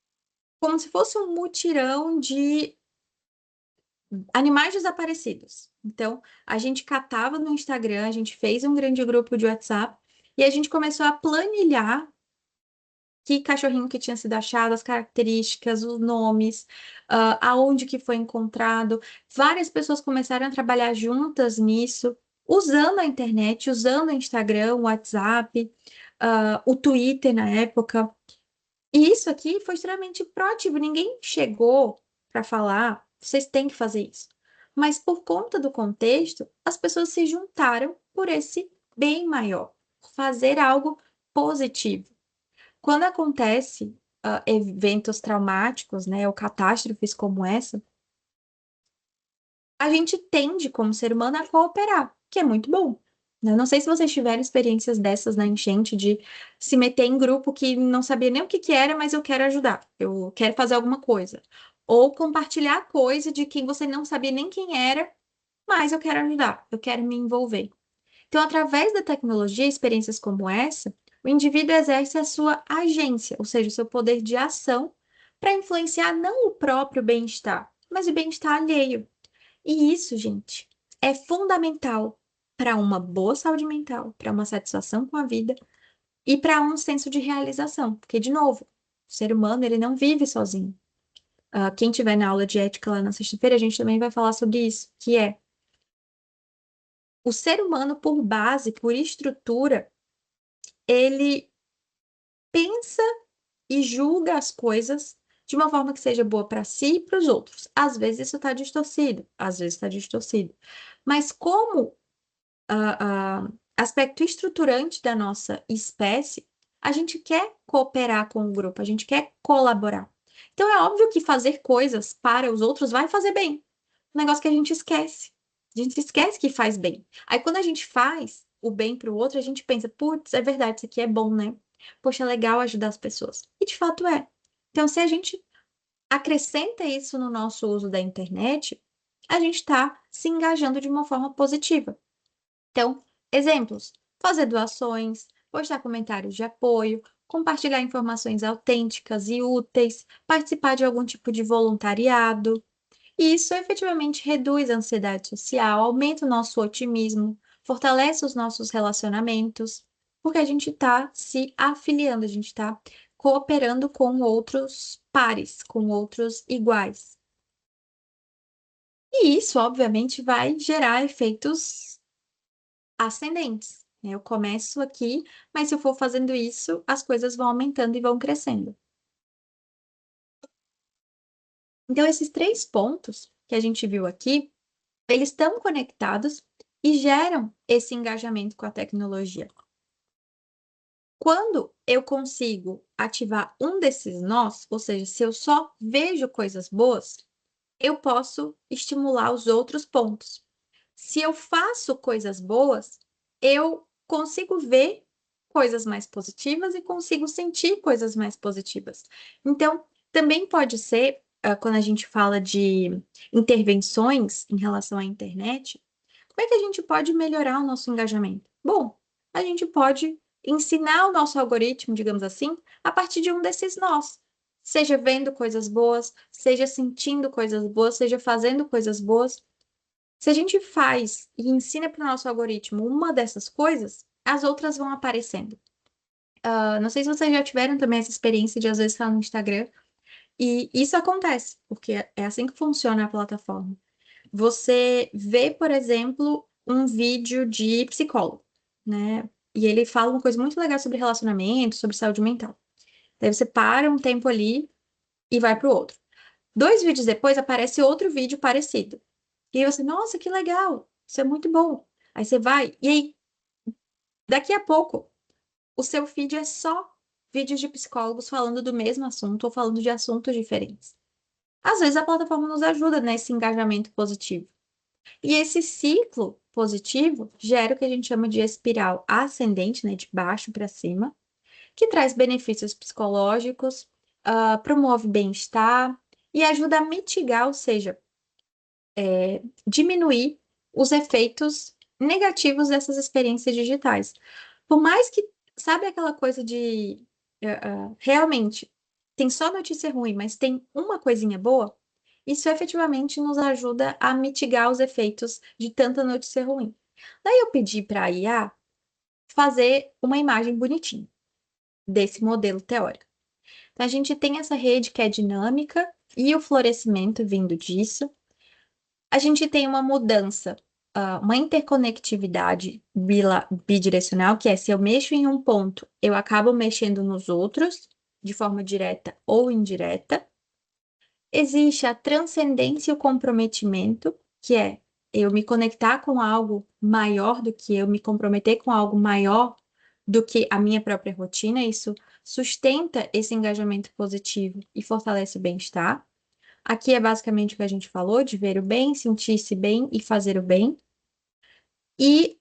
como se fosse um mutirão de animais desaparecidos. Então, a gente catava no Instagram, a gente fez um grande grupo de WhatsApp e a gente começou a planilhar que cachorrinho que tinha sido achado, as características, os nomes, aonde que foi encontrado. Várias pessoas começaram a trabalhar juntas nisso, usando a internet, usando o Instagram, o WhatsApp, o Twitter na época. E isso aqui foi extremamente proativo. Ninguém chegou para falar, vocês têm que fazer isso. Mas por conta do contexto, as pessoas se juntaram por esse bem maior, fazer algo positivo. Quando acontece eventos traumáticos, né, ou catástrofes como essa, a gente tende, como ser humano, a cooperar, que é muito bom. Né? Não sei se vocês tiveram experiências dessas na enchente, de se meter em grupo que não sabia nem o que era, mas eu quero ajudar, eu quero fazer alguma coisa. Ou compartilhar coisa de quem você não sabia nem quem era, mas eu quero ajudar, eu quero me envolver. Então, através da tecnologia, experiências como essa, o indivíduo exerce a sua agência, ou seja, o seu poder de ação, para influenciar não o próprio bem-estar, mas o bem-estar alheio. E isso, gente, é fundamental para uma boa saúde mental, para uma satisfação com a vida e para um senso de realização. Porque, de novo, o ser humano, ele não vive sozinho. Quem tiver na aula de ética lá na sexta-feira, a gente também vai falar sobre isso, que é o ser humano, por base, por estrutura, ele pensa e julga as coisas de uma forma que seja boa para si e para os outros. Às vezes isso está distorcido, às vezes está distorcido. Mas como aspecto estruturante da nossa espécie, a gente quer cooperar com o grupo, a gente quer colaborar. Então é óbvio que fazer coisas para os outros vai fazer bem. Um negócio que a gente esquece. A gente esquece que faz bem. Aí quando a gente faz o bem para o outro, a gente pensa, putz, é verdade, isso aqui é bom, né? Poxa, é legal ajudar as pessoas. E de fato é. Então, se a gente acrescenta isso no nosso uso da internet, a gente está se engajando de uma forma positiva. Então, exemplos: fazer doações, postar comentários de apoio, compartilhar informações autênticas e úteis, participar de algum tipo de voluntariado. E isso efetivamente reduz a ansiedade social, aumenta o nosso otimismo, fortalece os nossos relacionamentos, porque a gente está se afiliando, a gente está cooperando com outros pares, com outros iguais. E isso, obviamente, vai gerar efeitos ascendentes. Eu começo aqui, mas se eu for fazendo isso, as coisas vão aumentando e vão crescendo. Então, esses 3 pontos que a gente viu aqui, eles estão conectados e geram esse engajamento com a tecnologia. Quando eu consigo ativar um desses nós, ou seja, se eu só vejo coisas boas, eu posso estimular os outros pontos. Se eu faço coisas boas, eu consigo ver coisas mais positivas e consigo sentir coisas mais positivas. Então, também pode ser, quando a gente fala de intervenções em relação à internet, como é que a gente pode melhorar o nosso engajamento? Bom, a gente pode ensinar o nosso algoritmo, digamos assim, a partir de um desses nós. Seja vendo coisas boas, seja sentindo coisas boas, seja fazendo coisas boas. Se a gente faz e ensina para o nosso algoritmo uma dessas coisas, as outras vão aparecendo. Não sei se vocês já tiveram também essa experiência de às vezes estar no Instagram, e isso acontece, porque é assim que funciona a plataforma. Você vê, por exemplo, um vídeo de psicólogo, né? E ele fala uma coisa muito legal sobre relacionamento, sobre saúde mental. Daí você para um tempo ali e vai para o outro. 2 vídeos depois aparece outro vídeo parecido. E aí você, nossa, que legal, isso é muito bom. Aí você vai, e aí, daqui a pouco, o seu feed é só vídeos de psicólogos falando do mesmo assunto ou falando de assuntos diferentes. Às vezes a plataforma nos ajuda nesse engajamento positivo. E esse ciclo positivo gera o que a gente chama de espiral ascendente, né, de baixo para cima, que traz benefícios psicológicos, promove bem-estar e ajuda a mitigar, ou seja, diminuir os efeitos negativos dessas experiências digitais. Por mais que, sabe aquela coisa de realmente tem só notícia ruim, mas tem uma coisinha boa? Isso efetivamente nos ajuda a mitigar os efeitos de tanta notícia ruim. Daí eu pedi para a IA fazer uma imagem bonitinha desse modelo teórico. Então, a gente tem essa rede que é dinâmica e o florescimento vindo disso. A gente tem uma mudança, uma interconectividade bidirecional, que é se eu mexo em um ponto, eu acabo mexendo nos outros, de forma direta ou indireta. Existe a transcendência e o comprometimento, que é eu me conectar com algo maior do que eu, me comprometer com algo maior do que a minha própria rotina. Isso sustenta esse engajamento positivo e fortalece o bem-estar. Aqui é basicamente o que a gente falou, de ver o bem, sentir-se bem e fazer o bem. E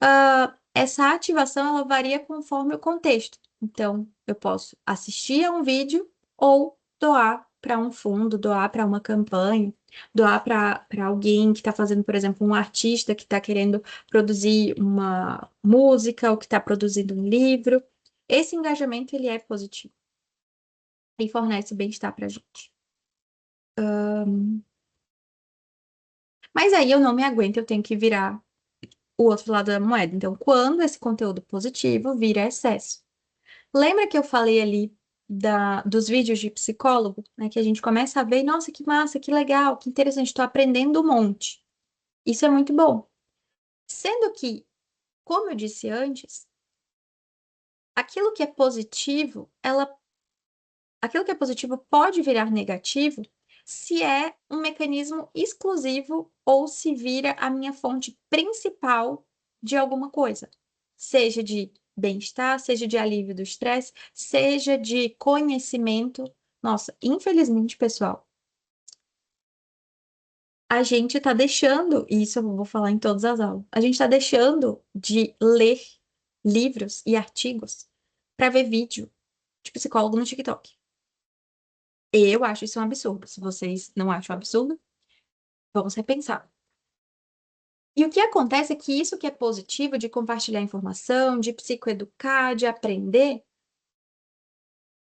essa ativação, ela varia conforme o contexto. Então, eu posso assistir a um vídeo ou doar para um fundo, doar para uma campanha, doar para alguém que está fazendo, por exemplo, um artista que está querendo produzir uma música ou que está produzindo um livro. Esse engajamento, ele é positivo e fornece bem-estar para a gente. Mas aí eu não me aguento, eu tenho que virar o outro lado da moeda. Então, quando esse conteúdo positivo vira excesso. Lembra que eu falei ali dos vídeos de psicólogo, né? Que a gente começa a ver, nossa, que massa, que legal, que interessante, estou aprendendo um monte. Isso é muito bom. Sendo que, como eu disse antes, aquilo que é positivo, aquilo que é positivo pode virar negativo se é um mecanismo exclusivo ou se vira a minha fonte principal de alguma coisa, seja de bem-estar, seja de alívio do estresse, seja de conhecimento. Nossa, infelizmente, pessoal, a gente está deixando, e isso eu vou falar em todas as aulas, a gente está deixando de ler livros e artigos para ver vídeo de psicólogo no TikTok. Eu acho isso um absurdo. Se vocês não acham um absurdo, vamos repensar. E o que acontece é que isso que é positivo de compartilhar informação, de psicoeducar, de aprender,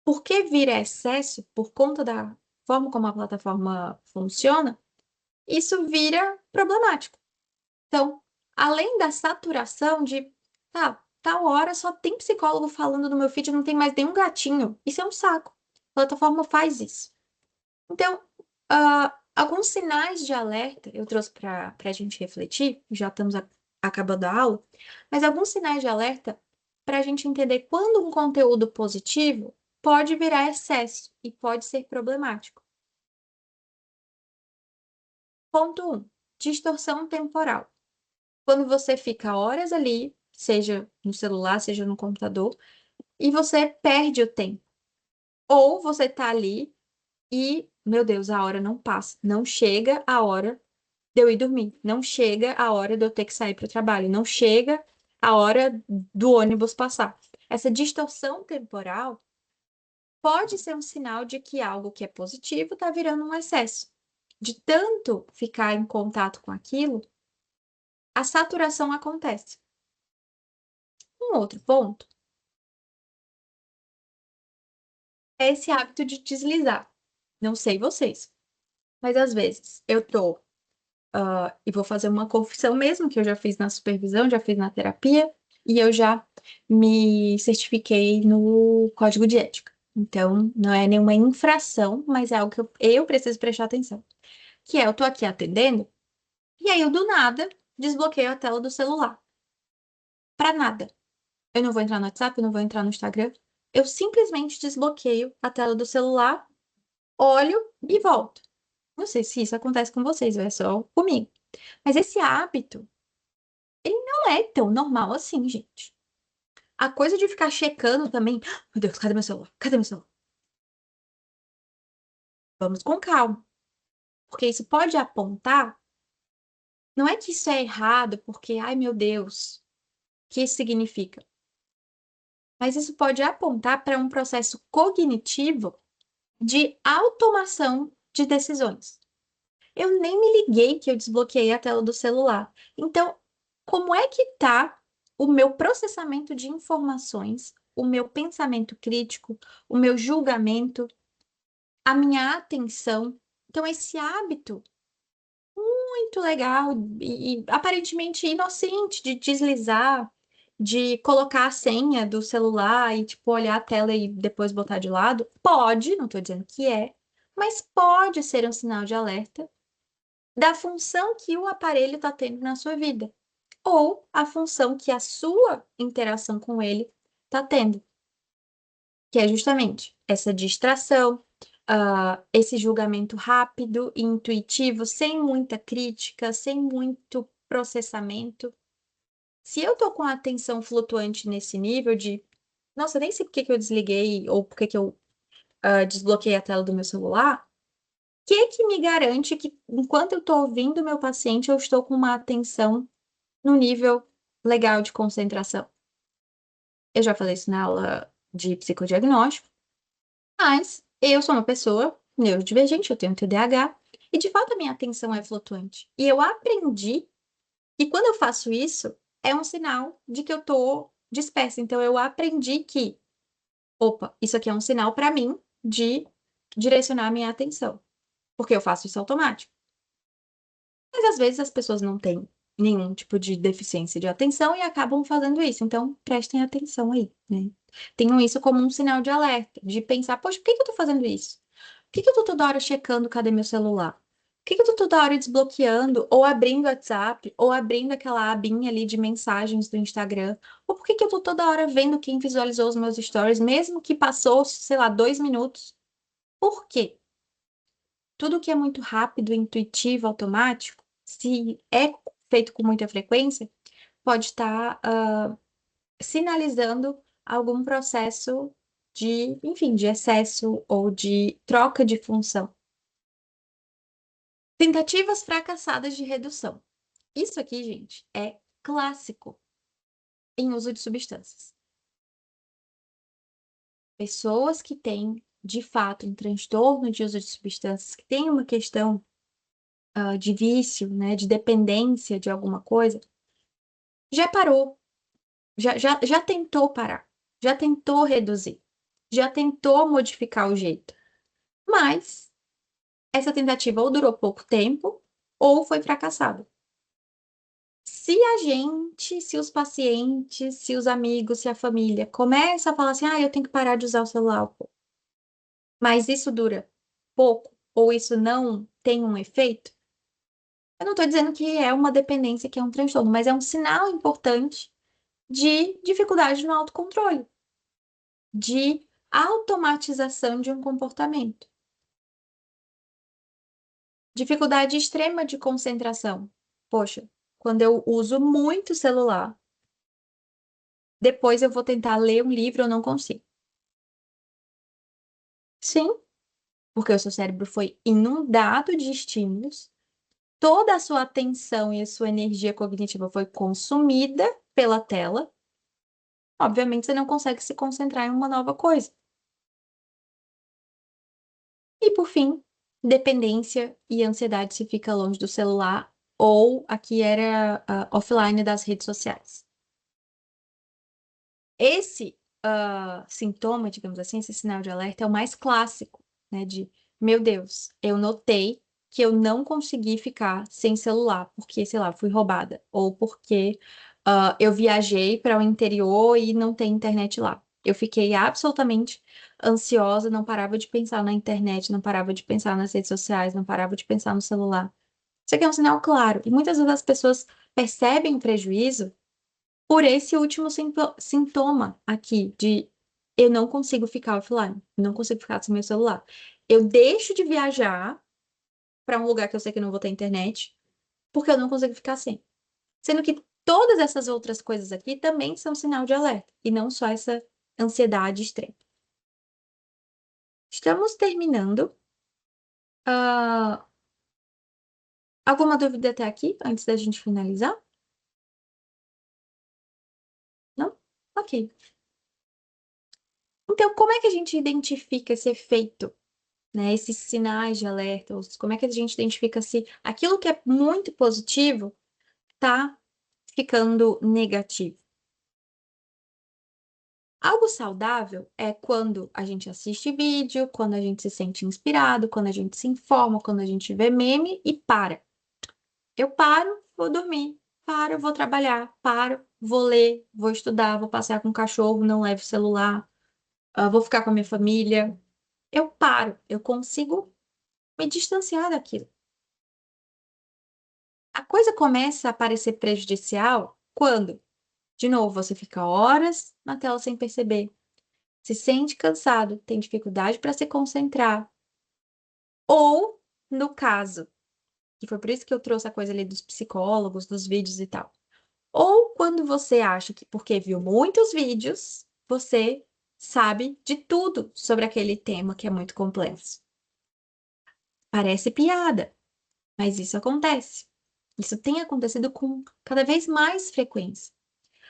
porque vira excesso por conta da forma como a plataforma funciona, isso vira problemático. Então, além da saturação de, tal hora só tem psicólogo falando no meu feed, não tem mais nenhum gatinho. Isso é um saco. A plataforma faz isso. Então, alguns sinais de alerta eu trouxe para a gente refletir, já estamos acabando a aula, mas alguns sinais de alerta para a gente entender quando um conteúdo positivo pode virar excesso e pode ser problemático. Ponto 1, distorção temporal. Quando você fica horas ali, seja no celular, seja no computador, e você perde o tempo. Ou você está ali e, meu Deus, a hora não passa. Não chega a hora de eu ir dormir. Não chega a hora de eu ter que sair para o trabalho. Não chega a hora do ônibus passar. Essa distorção temporal pode ser um sinal de que algo que é positivo está virando um excesso. De tanto ficar em contato com aquilo, a saturação acontece. Um outro ponto é esse hábito de deslizar. Não sei vocês, mas às vezes eu tô e vou fazer uma confissão mesmo, que eu já fiz na supervisão, já fiz na terapia, e eu já me certifiquei no código de ética. Então, não é nenhuma infração, mas é algo que eu preciso prestar atenção. Que é, eu tô aqui atendendo, e aí eu, do nada, desbloqueio a tela do celular. Pra nada. Eu não vou entrar no WhatsApp, eu não vou entrar no Instagram. Eu simplesmente desbloqueio a tela do celular, olho e volto. Não sei se isso acontece com vocês, ou é só comigo. Mas esse hábito, ele não é tão normal assim, gente. A coisa de ficar checando também. Meu Deus, cadê meu celular? Cadê meu celular? Vamos com calma. Porque isso pode apontar. Não é que isso é errado, porque, ai meu Deus, o que isso significa? Mas isso pode apontar para um processo cognitivo de automação de decisões. Eu nem me liguei que eu desbloqueei a tela do celular. Então, como é que está o meu processamento de informações, o meu pensamento crítico, o meu julgamento, a minha atenção? Então, esse hábito muito legal e aparentemente inocente de deslizar, de colocar a senha do celular e tipo olhar a tela e depois botar de lado, pode, não estou dizendo que é, mas pode ser um sinal de alerta da função que o aparelho está tendo na sua vida, ou a função que a sua interação com ele está tendo, que é justamente essa distração, esse julgamento rápido e intuitivo, sem muita crítica, sem muito processamento. Se eu tô com a atenção flutuante nesse nível de, nossa, nem sei por que que eu desliguei ou por que que eu desbloqueei a tela do meu celular, o que me garante que enquanto eu estou ouvindo o meu paciente, eu estou com uma atenção no nível legal de concentração? Eu já falei isso na aula de psicodiagnóstico, mas eu sou uma pessoa neurodivergente, eu tenho TDAH, e de fato a minha atenção é flutuante. E eu aprendi que quando eu faço isso, é um sinal de que eu estou dispersa. Então eu aprendi que, opa, isso aqui é um sinal para mim de direcionar a minha atenção, porque eu faço isso automático. Mas às vezes as pessoas não têm nenhum tipo de deficiência de atenção e acabam fazendo isso. Então, prestem atenção aí, né? Tenham isso como um sinal de alerta, de pensar, poxa, por que que eu tô fazendo isso? Por que que eu tô toda hora checando cadê meu celular? Por que que eu tô toda hora desbloqueando, ou abrindo o WhatsApp, ou abrindo aquela abinha ali de mensagens do Instagram? Ou por que que eu tô toda hora vendo quem visualizou os meus stories, mesmo que passou, sei lá, 2 minutos? Por quê? Tudo que é muito rápido, intuitivo, automático, se é feito com muita frequência, pode estar sinalizando algum processo de, enfim, de excesso ou de troca de função. Tentativas fracassadas de redução. Isso aqui, gente, é clássico em uso de substâncias. Pessoas que têm, de fato, um transtorno de uso de substâncias, que têm uma questão de vício, né, de dependência de alguma coisa, já parou, já tentou parar, já tentou reduzir, já tentou modificar o jeito. Mas essa tentativa ou durou pouco tempo ou foi fracassada. Se a gente, se os pacientes, se os amigos, se a família começa a falar assim, eu tenho que parar de usar o celular, pô, mas isso dura pouco ou isso não tem um efeito, eu não estou dizendo que é uma dependência, que é um transtorno, mas é um sinal importante de dificuldade no autocontrole, de automatização de um comportamento. Dificuldade extrema de concentração. Poxa, quando eu uso muito celular, depois eu vou tentar ler um livro, eu não consigo. Sim, porque o seu cérebro foi inundado de estímulos, toda a sua atenção e a sua energia cognitiva foi consumida pela tela. Obviamente, você não consegue se concentrar em uma nova coisa. E, por fim, dependência e ansiedade se fica longe do celular ou aqui era offline das redes sociais. Esse sintoma, digamos assim, esse sinal de alerta é o mais clássico, né? De, meu Deus, eu notei que eu não consegui ficar sem celular porque, sei lá, fui roubada ou porque eu viajei para o interior e não tem internet lá. Eu fiquei absolutamente ansiosa, não parava de pensar na internet, não parava de pensar nas redes sociais, não parava de pensar no celular. Isso aqui é um sinal claro. E muitas vezes as pessoas percebem o prejuízo por esse último sintoma aqui de eu não consigo ficar offline, não consigo ficar sem meu celular. Eu deixo de viajar para um lugar que eu sei que não vou ter internet, porque eu não consigo ficar sem. Sendo que todas essas outras coisas aqui também são sinal de alerta, e não só essa ansiedade extrema. Estamos terminando. Alguma dúvida até aqui, antes da gente finalizar? Não? Ok. Então, como é que a gente identifica esse efeito, né? Esses sinais de alerta? Como é que a gente identifica se aquilo que é muito positivo está ficando negativo? Algo saudável é quando a gente assiste vídeo, quando a gente se sente inspirado, quando a gente se informa, quando a gente vê meme e para. Eu paro, vou dormir, paro, vou trabalhar, paro, vou ler, vou estudar, vou passear com o cachorro, não levo celular, vou ficar com a minha família. Eu paro, eu consigo me distanciar daquilo. A coisa começa a parecer prejudicial quando, de novo, você fica horas na tela sem perceber, se sente cansado, tem dificuldade para se concentrar. Ou, no caso, que foi por isso que eu trouxe a coisa ali dos psicólogos, dos vídeos e tal. Ou quando você acha que porque viu muitos vídeos, você sabe de tudo sobre aquele tema que é muito complexo. Parece piada, mas isso acontece. Isso tem acontecido com cada vez mais frequência.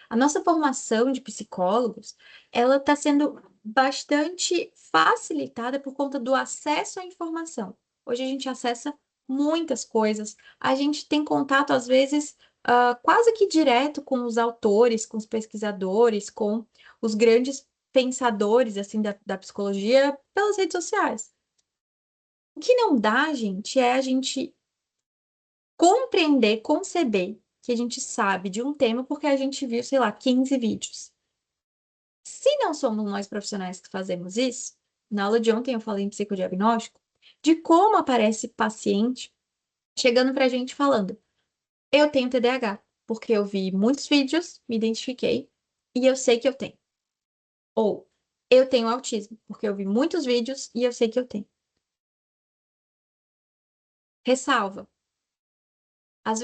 A nossa formação de psicólogos, ela está sendo bastante facilitada por conta do acesso à informação. Hoje a gente acessa muitas coisas, a gente tem contato, às vezes, quase que direto com os autores, com os pesquisadores, com os grandes pensadores, assim, da psicologia pelas redes sociais. O que não dá, gente, é a gente compreender, conceber que a gente sabe de um tema porque a gente viu, sei lá, 15 vídeos. Se não somos nós profissionais que fazemos isso, na aula de ontem eu falei em psicodiagnóstico, de como aparece paciente chegando pra gente falando: eu tenho TDAH, porque eu vi muitos vídeos, me identifiquei e eu sei que eu tenho. Ou eu tenho autismo, porque eu vi muitos vídeos e eu sei que eu tenho. Ressalva. Às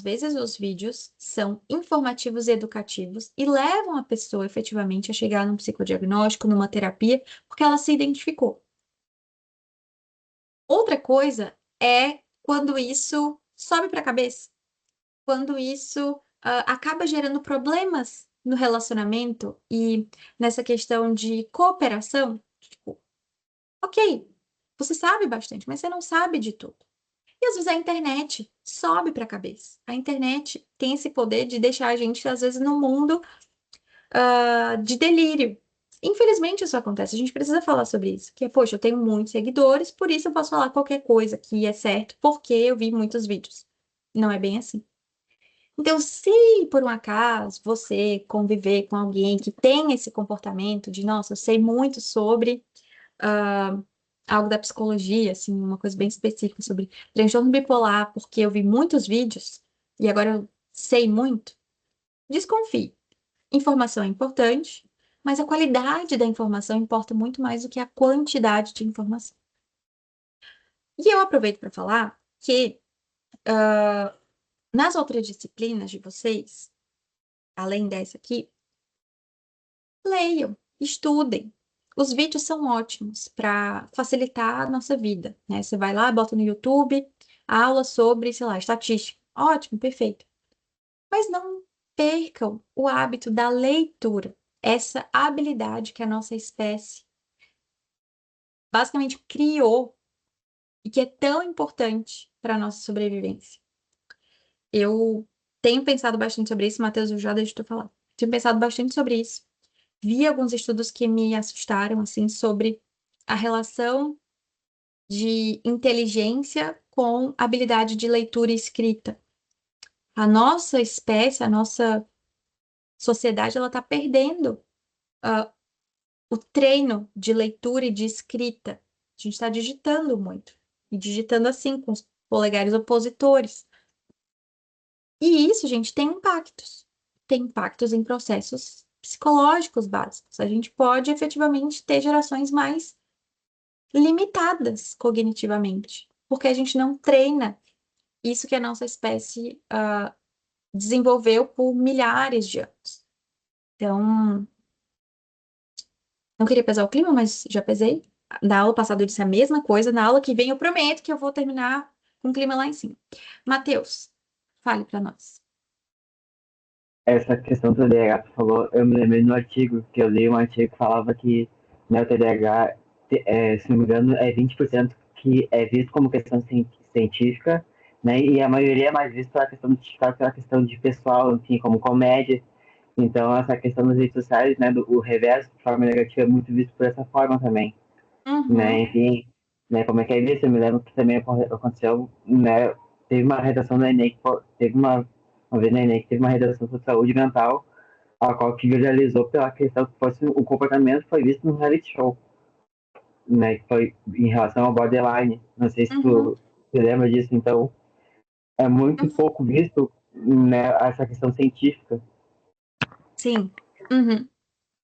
vezes os vídeos são informativos e educativos e levam a pessoa efetivamente a chegar num psicodiagnóstico, numa terapia, porque ela se identificou. Outra coisa é quando isso sobe para a cabeça, quando isso acaba gerando problemas no relacionamento e nessa questão de cooperação. Tipo, ok, você sabe bastante, mas você não sabe de tudo. E às vezes a internet sobe para a cabeça. A internet tem esse poder de deixar a gente, às vezes, num mundo de delírio. Infelizmente isso acontece, a gente precisa falar sobre isso. Que é, poxa, eu tenho muitos seguidores, por isso eu posso falar qualquer coisa que é certo, porque eu vi muitos vídeos. Não é bem assim. Então, se por um acaso você conviver com alguém que tem esse comportamento de, nossa, eu sei muito sobre algo da psicologia, assim, uma coisa bem específica sobre transtorno bipolar, porque eu vi muitos vídeos e agora eu sei muito, desconfie. Informação é importante, mas a qualidade da informação importa muito mais do que a quantidade de informação. E eu aproveito para falar que nas outras disciplinas de vocês, além dessa aqui, leiam, estudem. Os vídeos são ótimos para facilitar a nossa vida, né? Você vai lá, bota no YouTube, aula sobre, sei lá, estatística. Ótimo, perfeito. Mas não percam o hábito da leitura, essa habilidade que a nossa espécie basicamente criou e que é tão importante para a nossa sobrevivência. Eu tenho pensado bastante sobre isso, Matheus, eu já deixo tu falar. Tenho pensado bastante sobre isso. Vi alguns estudos que me assustaram, assim, sobre a relação de inteligência com habilidade de leitura e escrita. A nossa espécie, a nossa sociedade, ela está perdendo o treino de leitura e de escrita. A gente está digitando muito. E digitando assim, com os polegares opositores. E isso, gente, tem impactos. Tem impactos em processos psicológicos básicos. A gente pode efetivamente ter gerações mais limitadas cognitivamente, porque a gente não treina isso que a nossa espécie desenvolveu por milhares de anos. Então, não queria pesar o clima, mas já pesei. Na aula passada eu disse a mesma coisa. Na aula que vem eu prometo que eu vou terminar com o clima lá em cima. Matheus, fale para nós. Essa questão do TDAH que tu falou, eu me lembrei no artigo, que eu li um artigo que falava que, né, o TDAH, se não me engano, é 20% que é visto como questão científica, né, e a maioria é mais visto pela questão de TikTok, pela questão de pessoal, enfim, como comédia. Então, essa questão das redes sociais, né, o reverso de forma negativa é muito visto por essa forma também, né, Uhum, enfim, né, como é que é isso? Eu me lembro que também aconteceu, né, teve uma redação da Enem, teve uma vez na Enem que teve uma redação sobre saúde mental, a qual que viralizou pela questão que fosse o comportamento foi visto no reality show, né, que foi em relação ao borderline, não sei se uhum, tu se lembra disso, então é muito uhum. pouco visto, né, essa questão científica. Sim. Uhum.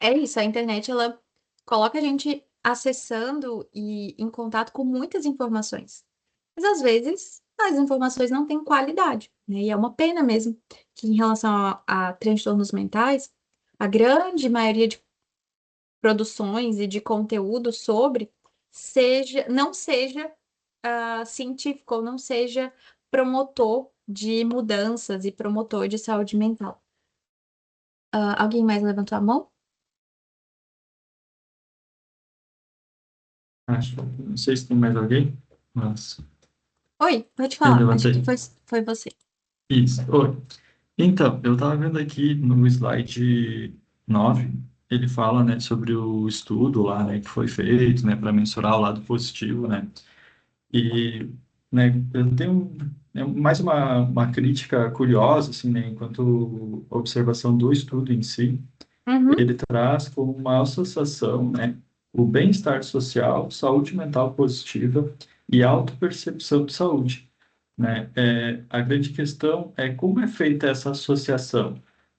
É isso, a internet, ela coloca a gente acessando e em contato com muitas informações. Mas às vezes as informações não têm qualidade, né? E é uma pena mesmo que em relação a transtornos mentais, a grande maioria de produções e de conteúdo sobre não seja científico ou não seja promotor de mudanças e promotor de saúde mental. Alguém mais levantou a mão? Não sei se tem mais alguém, mas Oi, pode eu falar. Acho que levantei. foi você. Isso. Oi. Então, eu estava vendo aqui no slide 9, ele fala, né, sobre o estudo lá, né, que foi feito, né, para mensurar o lado positivo, né, e, né, eu tenho mais uma crítica curiosa, assim, né, enquanto observação do estudo em si, Uhum, ele traz como uma associação, né, o bem-estar social, saúde mental positiva e autopercepção de saúde, né? A grande questão é como é feita essa associação,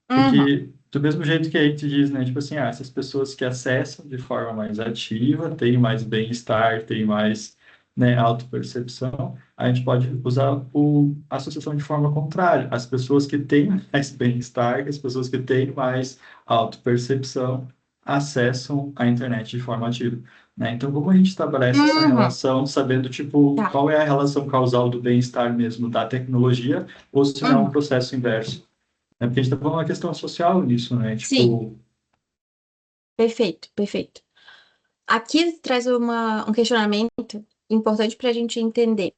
uhum, porque do mesmo jeito que a gente diz, né, tipo assim, essas pessoas que acessam de forma mais ativa têm mais bem-estar, têm mais, né, autopercepção, a gente pode usar a associação de forma contrária. As pessoas que têm mais bem-estar, as pessoas que têm mais autopercepção, acessam a internet de forma ativa, né? Então, como a gente estabelece essa uhum. relação, sabendo, tipo, Tá. qual é a relação causal do bem-estar mesmo da tecnologia, ou se não é um Uhum. processo inverso? É porque a gente está falando uma questão social nisso, né? Sim, Tipo, perfeito, perfeito. Aqui traz um questionamento importante para a gente entender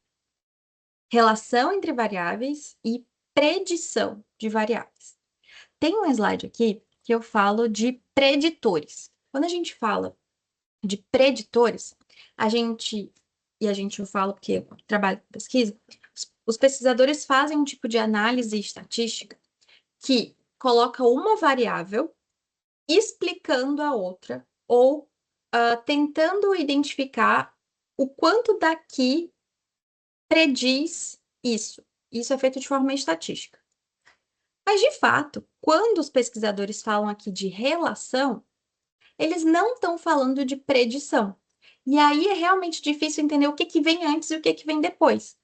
relação entre variáveis e predição de variáveis. Tem um slide aqui que eu falo de preditores. Quando a gente fala de preditores, a gente eu falo porque eu trabalho com pesquisa, os pesquisadores fazem um tipo de análise estatística que coloca uma variável explicando a outra ou tentando identificar o quanto daqui prediz isso. Isso é feito de forma estatística. Mas, de fato, quando os pesquisadores falam aqui de relação, eles não estão falando de predição. E aí é realmente difícil entender o que que vem antes e o que que vem depois.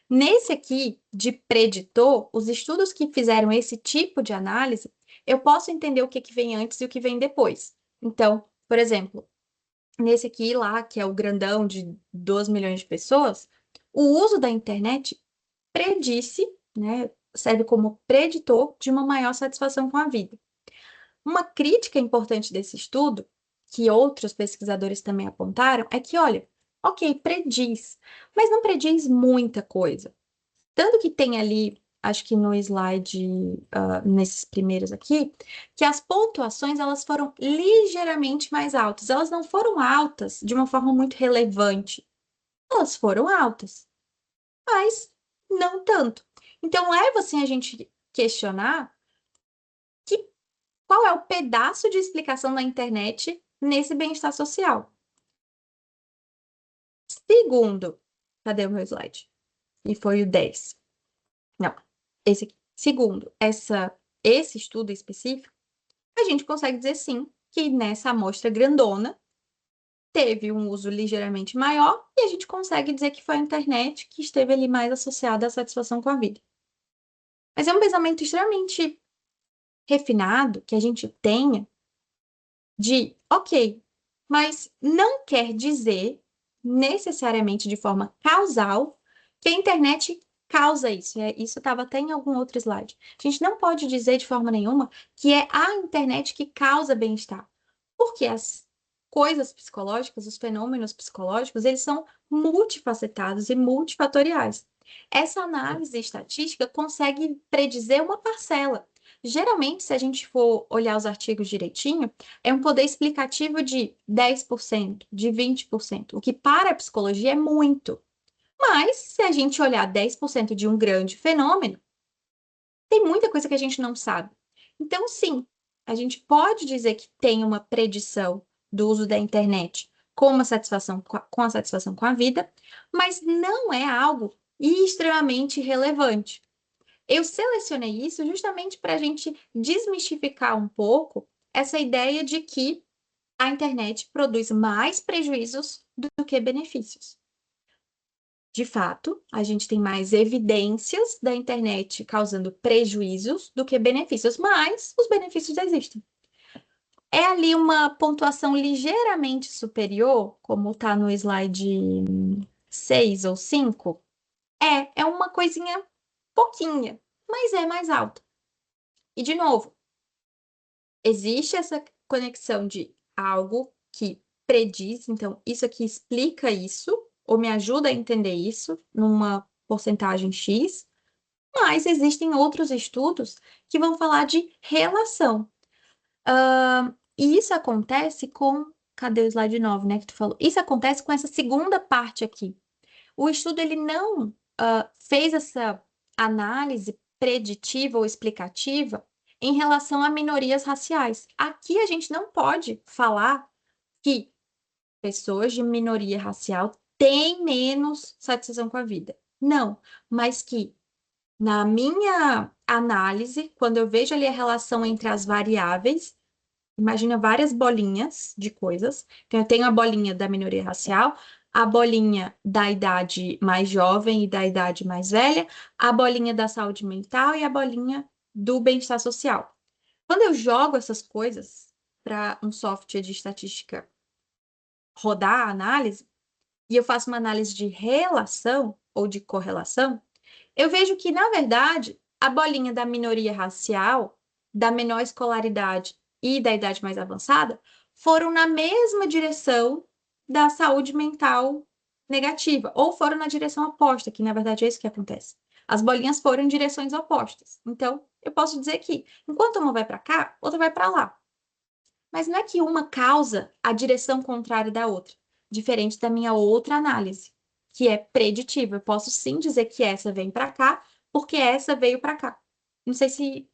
Nesse aqui, de preditor, os estudos que fizeram esse tipo de análise, eu posso entender o que que vem antes e o que vem depois. Então, por exemplo, nesse aqui lá, que é o grandão de 2 milhões de pessoas, o uso da internet predisse, né, serve como preditor de uma maior satisfação com a vida. Uma crítica importante desse estudo, que outros pesquisadores também apontaram, é que, olha, ok, prediz, mas não prediz muita coisa. Tanto que tem ali, acho que no slide, nesses primeiros aqui, que as pontuações elas foram ligeiramente mais altas. Elas não foram altas de uma forma muito relevante. Elas foram altas, mas não tanto. Então, leva assim a gente questionar que, qual é o pedaço de explicação da internet nesse bem-estar social. Segundo, cadê o meu slide? E foi o 10. Não, esse aqui. Segundo, esse estudo específico, a gente consegue dizer sim que nessa amostra grandona teve um uso ligeiramente maior e a gente consegue dizer que foi a internet que esteve ali mais associada à satisfação com a vida. Mas é um pensamento extremamente refinado que a gente tenha de, ok, mas não quer dizer necessariamente de forma causal que a internet causa isso. Isso estava até em algum outro slide. A gente não pode dizer de forma nenhuma que é a internet que causa bem-estar, porque as coisas psicológicas, os fenômenos psicológicos, eles são multifacetados e multifatoriais. Essa análise estatística consegue predizer uma parcela. Geralmente, se a gente for olhar os artigos direitinho, é um poder explicativo de 10%, de 20%, o que para a psicologia é muito. Mas, se a gente olhar 10% de um grande fenômeno, tem muita coisa que a gente não sabe. Então, sim, a gente pode dizer que tem uma predição do uso da internet com uma satisfação com a satisfação com a vida, mas não é algo extremamente relevante. Eu selecionei isso justamente para a gente desmistificar um pouco essa ideia de que a internet produz mais prejuízos do que benefícios. De fato, a gente tem mais evidências da internet causando prejuízos do que benefícios, mas os benefícios existem. É ali uma pontuação ligeiramente superior, como está no slide 6 ou 5. É uma coisinha pouquinha, mas é mais alta. E, de novo, existe essa conexão de algo que prediz, então isso aqui explica isso, ou me ajuda a entender isso, numa porcentagem X, mas existem outros estudos que vão falar de relação. E isso acontece com. Cadê o slide 9, né, que tu falou? Isso acontece com essa segunda parte aqui. O estudo ele não fez essa análise preditiva ou explicativa em relação a minorias raciais. Aqui a gente não pode falar que pessoas de minoria racial têm menos satisfação com a vida. Não, mas que na minha análise, quando eu vejo ali a relação entre as variáveis, imagina várias bolinhas de coisas. Então, eu tenho a bolinha da minoria racial, a bolinha da idade mais jovem e da idade mais velha, a bolinha da saúde mental e a bolinha do bem-estar social. Quando eu jogo essas coisas para um software de estatística rodar a análise, e eu faço uma análise de relação ou de correlação, eu vejo que, na verdade, a bolinha da minoria racial, da menor escolaridade e da idade mais avançada foram na mesma direção da saúde mental negativa, ou foram na direção oposta, que na verdade é isso que acontece. As bolinhas foram em direções opostas. Então, eu posso dizer que, enquanto uma vai para cá, outra vai para lá. Mas não é que uma causa a direção contrária da outra, diferente da minha outra análise, que é preditiva. Eu posso sim dizer que essa vem para cá, porque essa veio para cá. Não sei se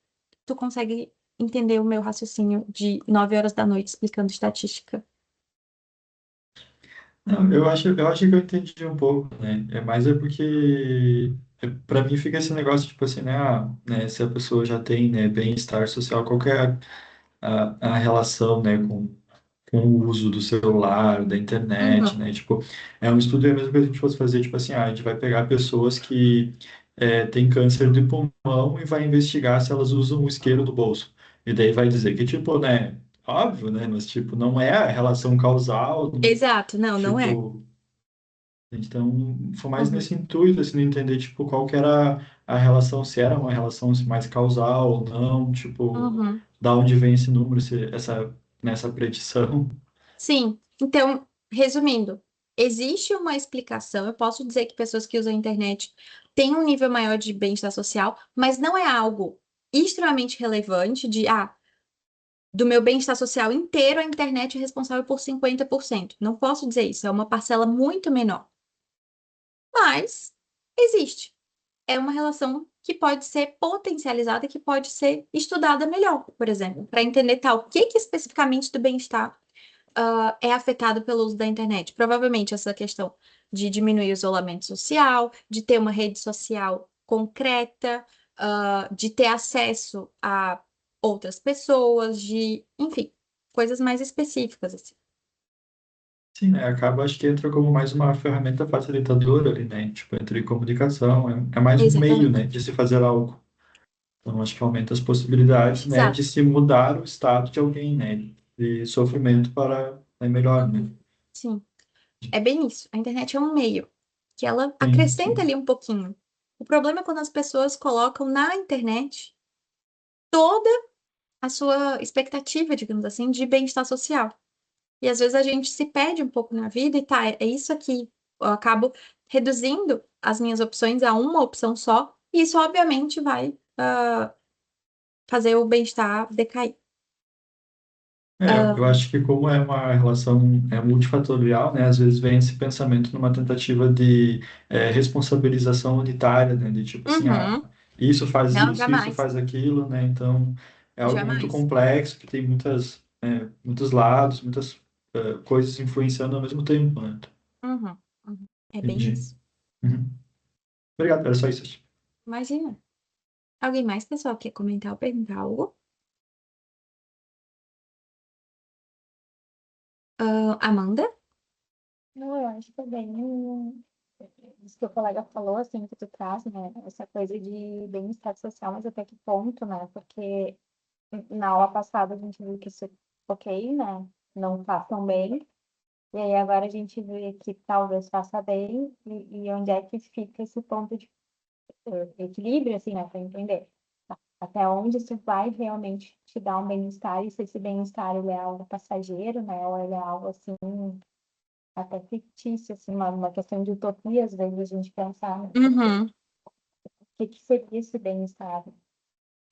tu consegue entender o meu raciocínio de 9 horas da noite explicando estatística. Não, eu acho que eu entendi um pouco, né? É porque para mim fica esse negócio tipo assim, né, se a pessoa já tem, né, bem-estar social, qual que é a relação, né, com o uso do celular, da internet, Uhum. né? Tipo, é um estudo é mesmo que a gente fosse fazer, tipo assim, a gente vai pegar pessoas que têm câncer de pulmão e vai investigar se elas usam o isqueiro do bolso. E daí vai dizer que, tipo, né, óbvio, né, mas, tipo, não é a relação causal, Exato, não é. tipo, então, foi mais Uhum. nesse intuito, assim, de entender, tipo, qual que era a relação, se era uma relação assim, mais causal ou não, tipo, Uhum. da onde vem esse número, nessa predição. Sim, então, resumindo, existe uma explicação. Eu posso dizer que pessoas que usam a internet têm um nível maior de bem-estar social, mas não é algo extremamente relevante de, do meu bem-estar social inteiro, a internet é responsável por 50%. Não posso dizer isso, é uma parcela muito menor. Mas existe. É uma relação que pode ser potencializada e que pode ser estudada melhor, por exemplo, para entender tal, o que que especificamente do bem-estar é afetado pelo uso da internet. Provavelmente essa questão de diminuir o isolamento social, de ter uma rede social concreta, de ter acesso a outras pessoas, enfim, coisas mais específicas, assim. Sim, né? Acaba, acho que entra como mais uma ferramenta facilitadora ali, né? Tipo, entre comunicação, é mais um meio, Exatamente. né, de se fazer algo. Então, acho que aumenta as possibilidades, né, Exato. de se mudar o estado de alguém, né, de sofrimento para melhor, né? Sim, é bem isso. A internet é um meio que ela Sim, acrescenta sim. ali um pouquinho. O problema é quando as pessoas colocam na internet toda a sua expectativa, digamos assim, de bem-estar social. E às vezes a gente se perde um pouco na vida e tá, é isso aqui. Eu acabo reduzindo as minhas opções a uma opção só, e isso obviamente vai fazer o bem-estar decair. Eu acho que como é uma relação multifatorial, né, às vezes vem esse pensamento numa tentativa de responsabilização unitária, né, de tipo assim, Uhum. Não, isso jamais. faz aquilo, né, então é algo muito Jamais. complexo, que tem muitos lados, muitas coisas influenciando ao mesmo tempo, né? Uhum. Uhum. É bem Entendi. isso. Uhum. Obrigado, era só isso. Imagina. Alguém mais, pessoal, quer comentar ou perguntar algo? Amanda? Não, eu acho que é bem isso que o colega falou, assim, que tu traz, né? Essa coisa de bem-estar social, mas até que ponto, né? Porque na aula passada a gente viu que isso, ok, né? Não faz tão bem. E aí agora a gente vê que talvez faça bem. E onde é que fica esse ponto de equilíbrio, assim, né? Para entender. Até onde isso vai realmente te dar um bem-estar e se esse bem-estar ele é algo passageiro, né? Ou ele é algo, assim, até fictício, assim, uma questão de utopia, às vezes a gente pensar, né? Uhum. O que seria esse bem-estar?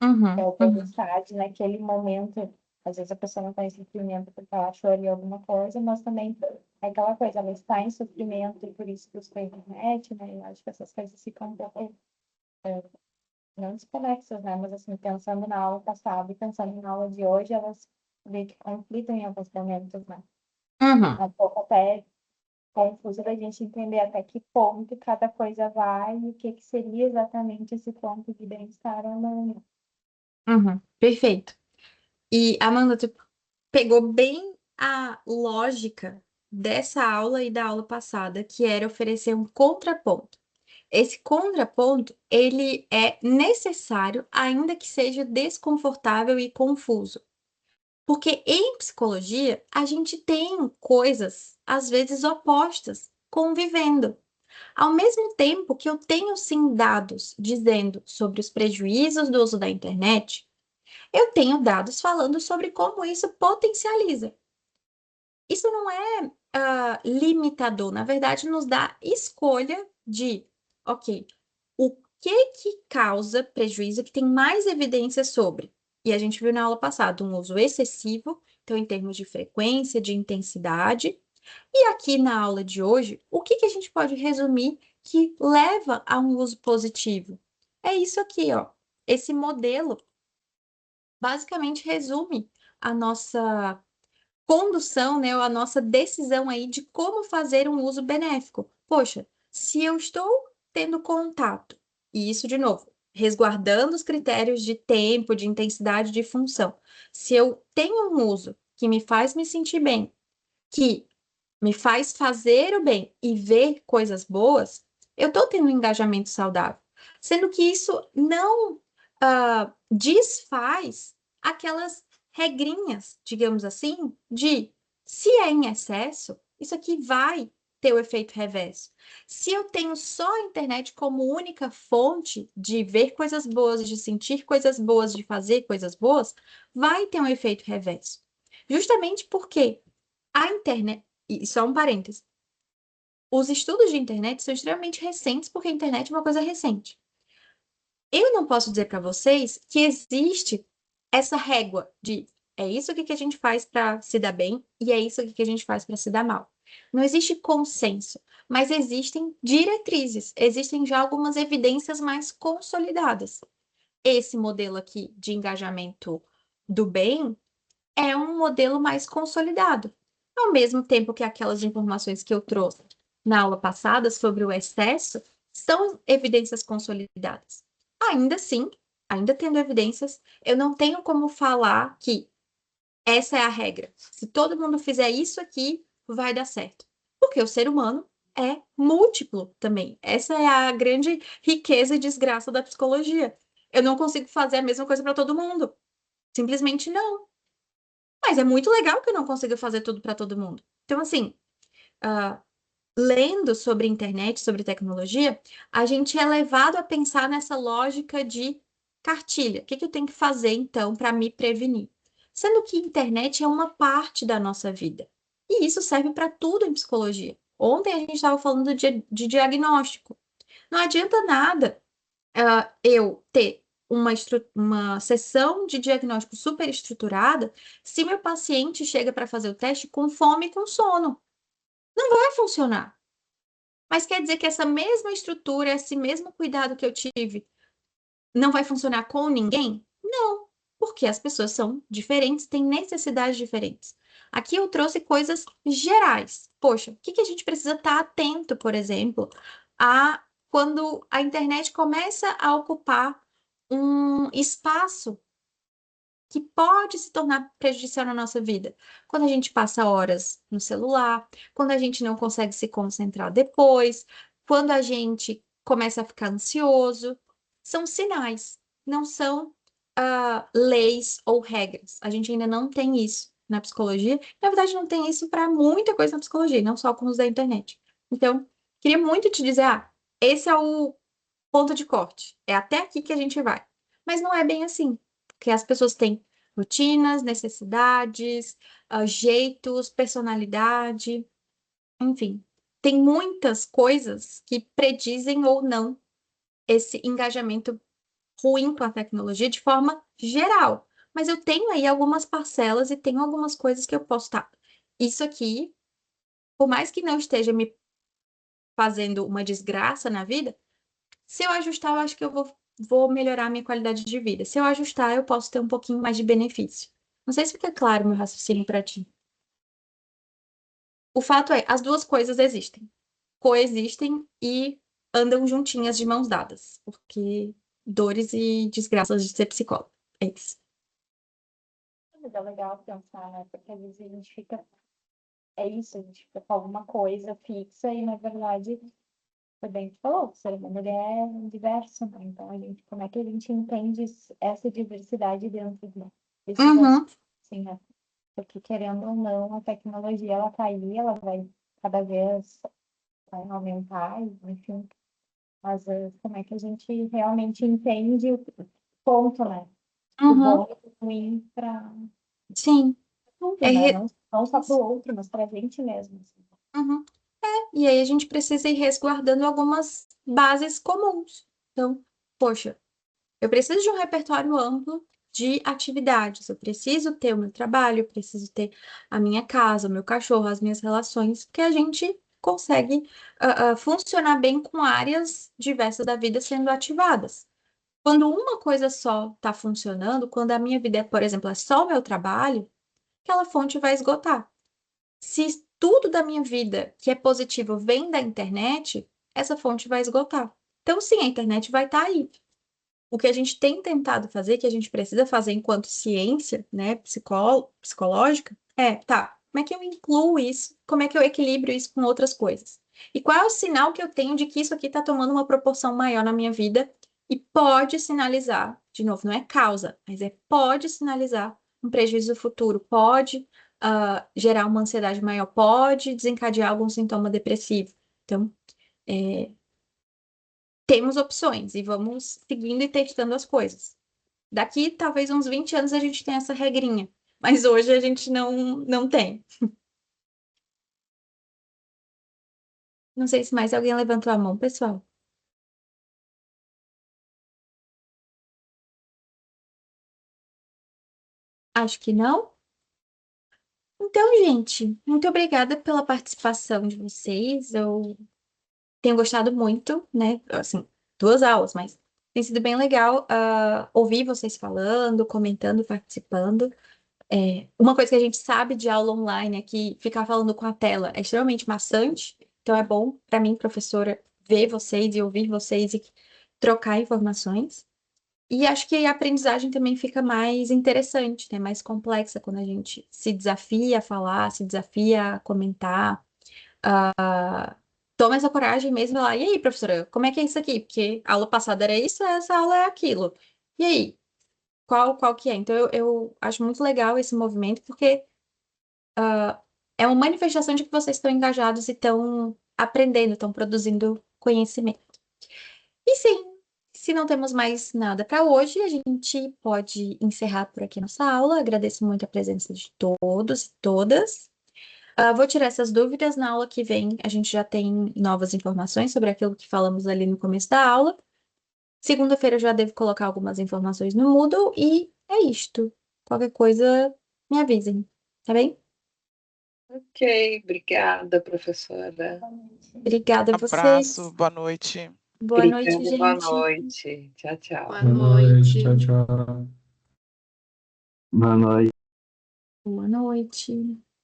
É Uhum. o Uhum. bem-estar de naquele momento, às vezes a pessoa não está em sofrimento porque ela achou ali alguma coisa, mas também é aquela coisa, ela está em sofrimento e por isso busca a internet, né? Eu acho que essas coisas ficam um pouco, não desconexas, né? Mas assim, pensando na aula passada e pensando na aula de hoje, elas meio que conflitam em alguns momentos, né? Uhum. É um pouco até confuso da gente entender até que ponto cada coisa vai e o que seria exatamente esse ponto de bem-estar ou não. Uhum. Perfeito. E, Amanda, tu pegou bem a lógica dessa aula e da aula passada, que era oferecer um contraponto. Esse contraponto, ele é necessário, ainda que seja desconfortável e confuso. Porque em psicologia, a gente tem coisas, às vezes, opostas convivendo. Ao mesmo tempo que eu tenho sim dados dizendo sobre os prejuízos do uso da internet, eu tenho dados falando sobre como isso potencializa. Isso não é limitador, na verdade, nos dá escolha de, ok, o que causa prejuízo que tem mais evidência sobre? E a gente viu na aula passada um uso excessivo, então em termos de frequência, de intensidade. E aqui na aula de hoje, o que a gente pode resumir que leva a um uso positivo? É isso aqui, ó. Esse modelo basicamente resume a nossa condução, né, ou a nossa decisão aí de como fazer um uso benéfico. Poxa, se eu estou tendo contato, e isso de novo, resguardando os critérios de tempo, de intensidade, de função, se eu tenho um uso que me faz me sentir bem, que me faz fazer o bem e ver coisas boas, eu estou tendo um engajamento saudável. Sendo que isso não desfaz aquelas regrinhas, digamos assim, de se é em excesso, isso aqui vai ter o efeito reverso. Se eu tenho só a internet como única fonte de ver coisas boas, de sentir coisas boas, de fazer coisas boas, vai ter um efeito reverso. Justamente porque a internet, e só um parêntese, os estudos de internet são extremamente recentes porque a internet é uma coisa recente. Eu não posso dizer para vocês que existe essa régua de é isso aqui que a gente faz para se dar bem e é isso aqui que a gente faz para se dar mal. Não existe consenso, mas existem diretrizes, existem já algumas evidências mais consolidadas. Esse modelo aqui de engajamento do bem é um modelo mais consolidado. Ao mesmo tempo que aquelas informações que eu trouxe na aula passada sobre o excesso são evidências consolidadas. Ainda assim, ainda tendo evidências, eu não tenho como falar que essa é a regra. Se todo mundo fizer isso aqui, vai dar certo. Porque o ser humano é múltiplo também. Essa é a grande riqueza e desgraça da psicologia. eu não consigo fazer a mesma coisa para todo mundo. Simplesmente não. Mas é muito legal que eu não consiga fazer tudo para todo mundo. Então, assim, lendo sobre internet, sobre tecnologia, a gente é levado a pensar nessa lógica de cartilha. O que eu tenho que fazer, então, para me prevenir? Sendo que a internet é uma parte da nossa vida. E isso serve para tudo em psicologia. Ontem a gente estava falando de diagnóstico. Não adianta nada eu ter uma sessão de diagnóstico super estruturada se meu paciente chega para fazer o teste com fome e com sono. Não vai funcionar. Mas quer dizer que essa mesma estrutura, esse mesmo cuidado que eu tive, não vai funcionar com ninguém? Não, porque as pessoas são diferentes, têm necessidades diferentes. Aqui eu trouxe coisas gerais. Poxa, o que a gente precisa estar atento, por exemplo, a quando a internet começa a ocupar um espaço que pode se tornar prejudicial na nossa vida. Quando a gente passa horas no celular, quando a gente não consegue se concentrar depois, quando a gente começa a ficar ansioso, são sinais, não são leis ou regras. A gente ainda não tem isso na psicologia. Na verdade, não tem isso para muita coisa na psicologia, não só com os da internet. Então, queria muito te dizer, esse é o ponto de corte. É até aqui que a gente vai. Mas não é bem assim, porque as pessoas têm rotinas, necessidades, jeitos, personalidade, enfim. Tem muitas coisas que predizem ou não esse engajamento ruim com a tecnologia de forma geral. Mas eu tenho aí algumas parcelas e tenho algumas coisas que eu posso estar. Isso aqui, por mais que não esteja me fazendo uma desgraça na vida, se eu ajustar, eu acho que eu vou melhorar a minha qualidade de vida. Se eu ajustar, eu posso ter um pouquinho mais de benefício. Não sei se fica claro meu raciocínio para ti. O fato é, as duas coisas existem, coexistem e andam juntinhas de mãos dadas, porque dores e desgraças de ser psicólogo. É isso. Mas é legal pensar, né? Porque às vezes a gente fica. É isso, a gente fica com alguma coisa fixa e, na verdade, foi bem que tu falou, o ser humano ele é diverso, né? Então, como é que a gente entende essa diversidade dentro desses Uhum, assuntos, assim, né? Porque, querendo ou não, a tecnologia, ela tá aí, ela vai cada vez aumentar, enfim. Mas como é que a gente realmente entende o ponto, né? Do uhum, bom e do ruim para sim. tudo, É né? re- Não só para o outro, mas para a gente mesmo, assim. uhum. E aí a gente precisa ir resguardando algumas bases comuns. Então, poxa, eu preciso de um repertório amplo de atividades. Eu preciso ter o meu trabalho, eu preciso ter a minha casa, o meu cachorro, as minhas relações, porque a gente consegue funcionar bem com áreas diversas da vida sendo ativadas. Quando uma coisa só está funcionando, quando a minha vida, por exemplo, é só o meu trabalho, aquela fonte vai esgotar. Se tudo da minha vida que é positivo vem da internet, essa fonte vai esgotar. Então, sim, a internet vai estar aí. O que a gente tem tentado fazer, que a gente precisa fazer enquanto ciência, né, psicológica, tá, como é que eu incluo isso? Como é que eu equilibro isso com outras coisas? E qual é o sinal que eu tenho de que isso aqui está tomando uma proporção maior na minha vida e pode sinalizar, de novo, não é causa, mas pode sinalizar um prejuízo futuro, pode gerar uma ansiedade maior, pode desencadear algum sintoma depressivo. Então, é, temos opções e vamos seguindo e testando as coisas. Daqui, talvez uns 20 anos a gente tenha essa regrinha, mas hoje a gente não tem. Não sei se mais alguém levantou a mão, pessoal. Acho que não. Então, gente, muito obrigada pela participação de vocês. Eu tenho gostado muito, né? Assim, 2 aulas, mas tem sido bem legal ouvir vocês falando, comentando, participando. Uma coisa que a gente sabe de aula online é que ficar falando com a tela é extremamente maçante, então é bom para mim, professora, ver vocês e ouvir vocês e trocar informações. E acho que a aprendizagem também fica mais interessante, né? Mais complexa quando a gente se desafia a falar, se desafia a comentar, toma essa coragem mesmo lá. E aí, professora, como é que é isso aqui? Porque a aula passada era isso, essa aula é aquilo. E aí, qual que é? Então, eu acho muito legal esse movimento, porque é uma manifestação de que vocês estão engajados e estão aprendendo, estão produzindo conhecimento. E sim, se não temos mais nada para hoje, a gente pode encerrar por aqui nossa aula. Agradeço muito a presença de todos e todas. Vou tirar essas dúvidas. Na aula que vem, a gente já tem novas informações sobre aquilo que falamos ali no começo da aula. Segunda-feira eu já devo colocar algumas informações no Moodle e é isto. Qualquer coisa, me avisem, tá bem? Ok, obrigada, professora. Obrigada a vocês. Abraço, boa noite. Boa noite, Obrigada, boa gente. noite. Tchau, tchau. Boa Boa noite. noite. Tchau, tchau. Boa noite. Boa noite.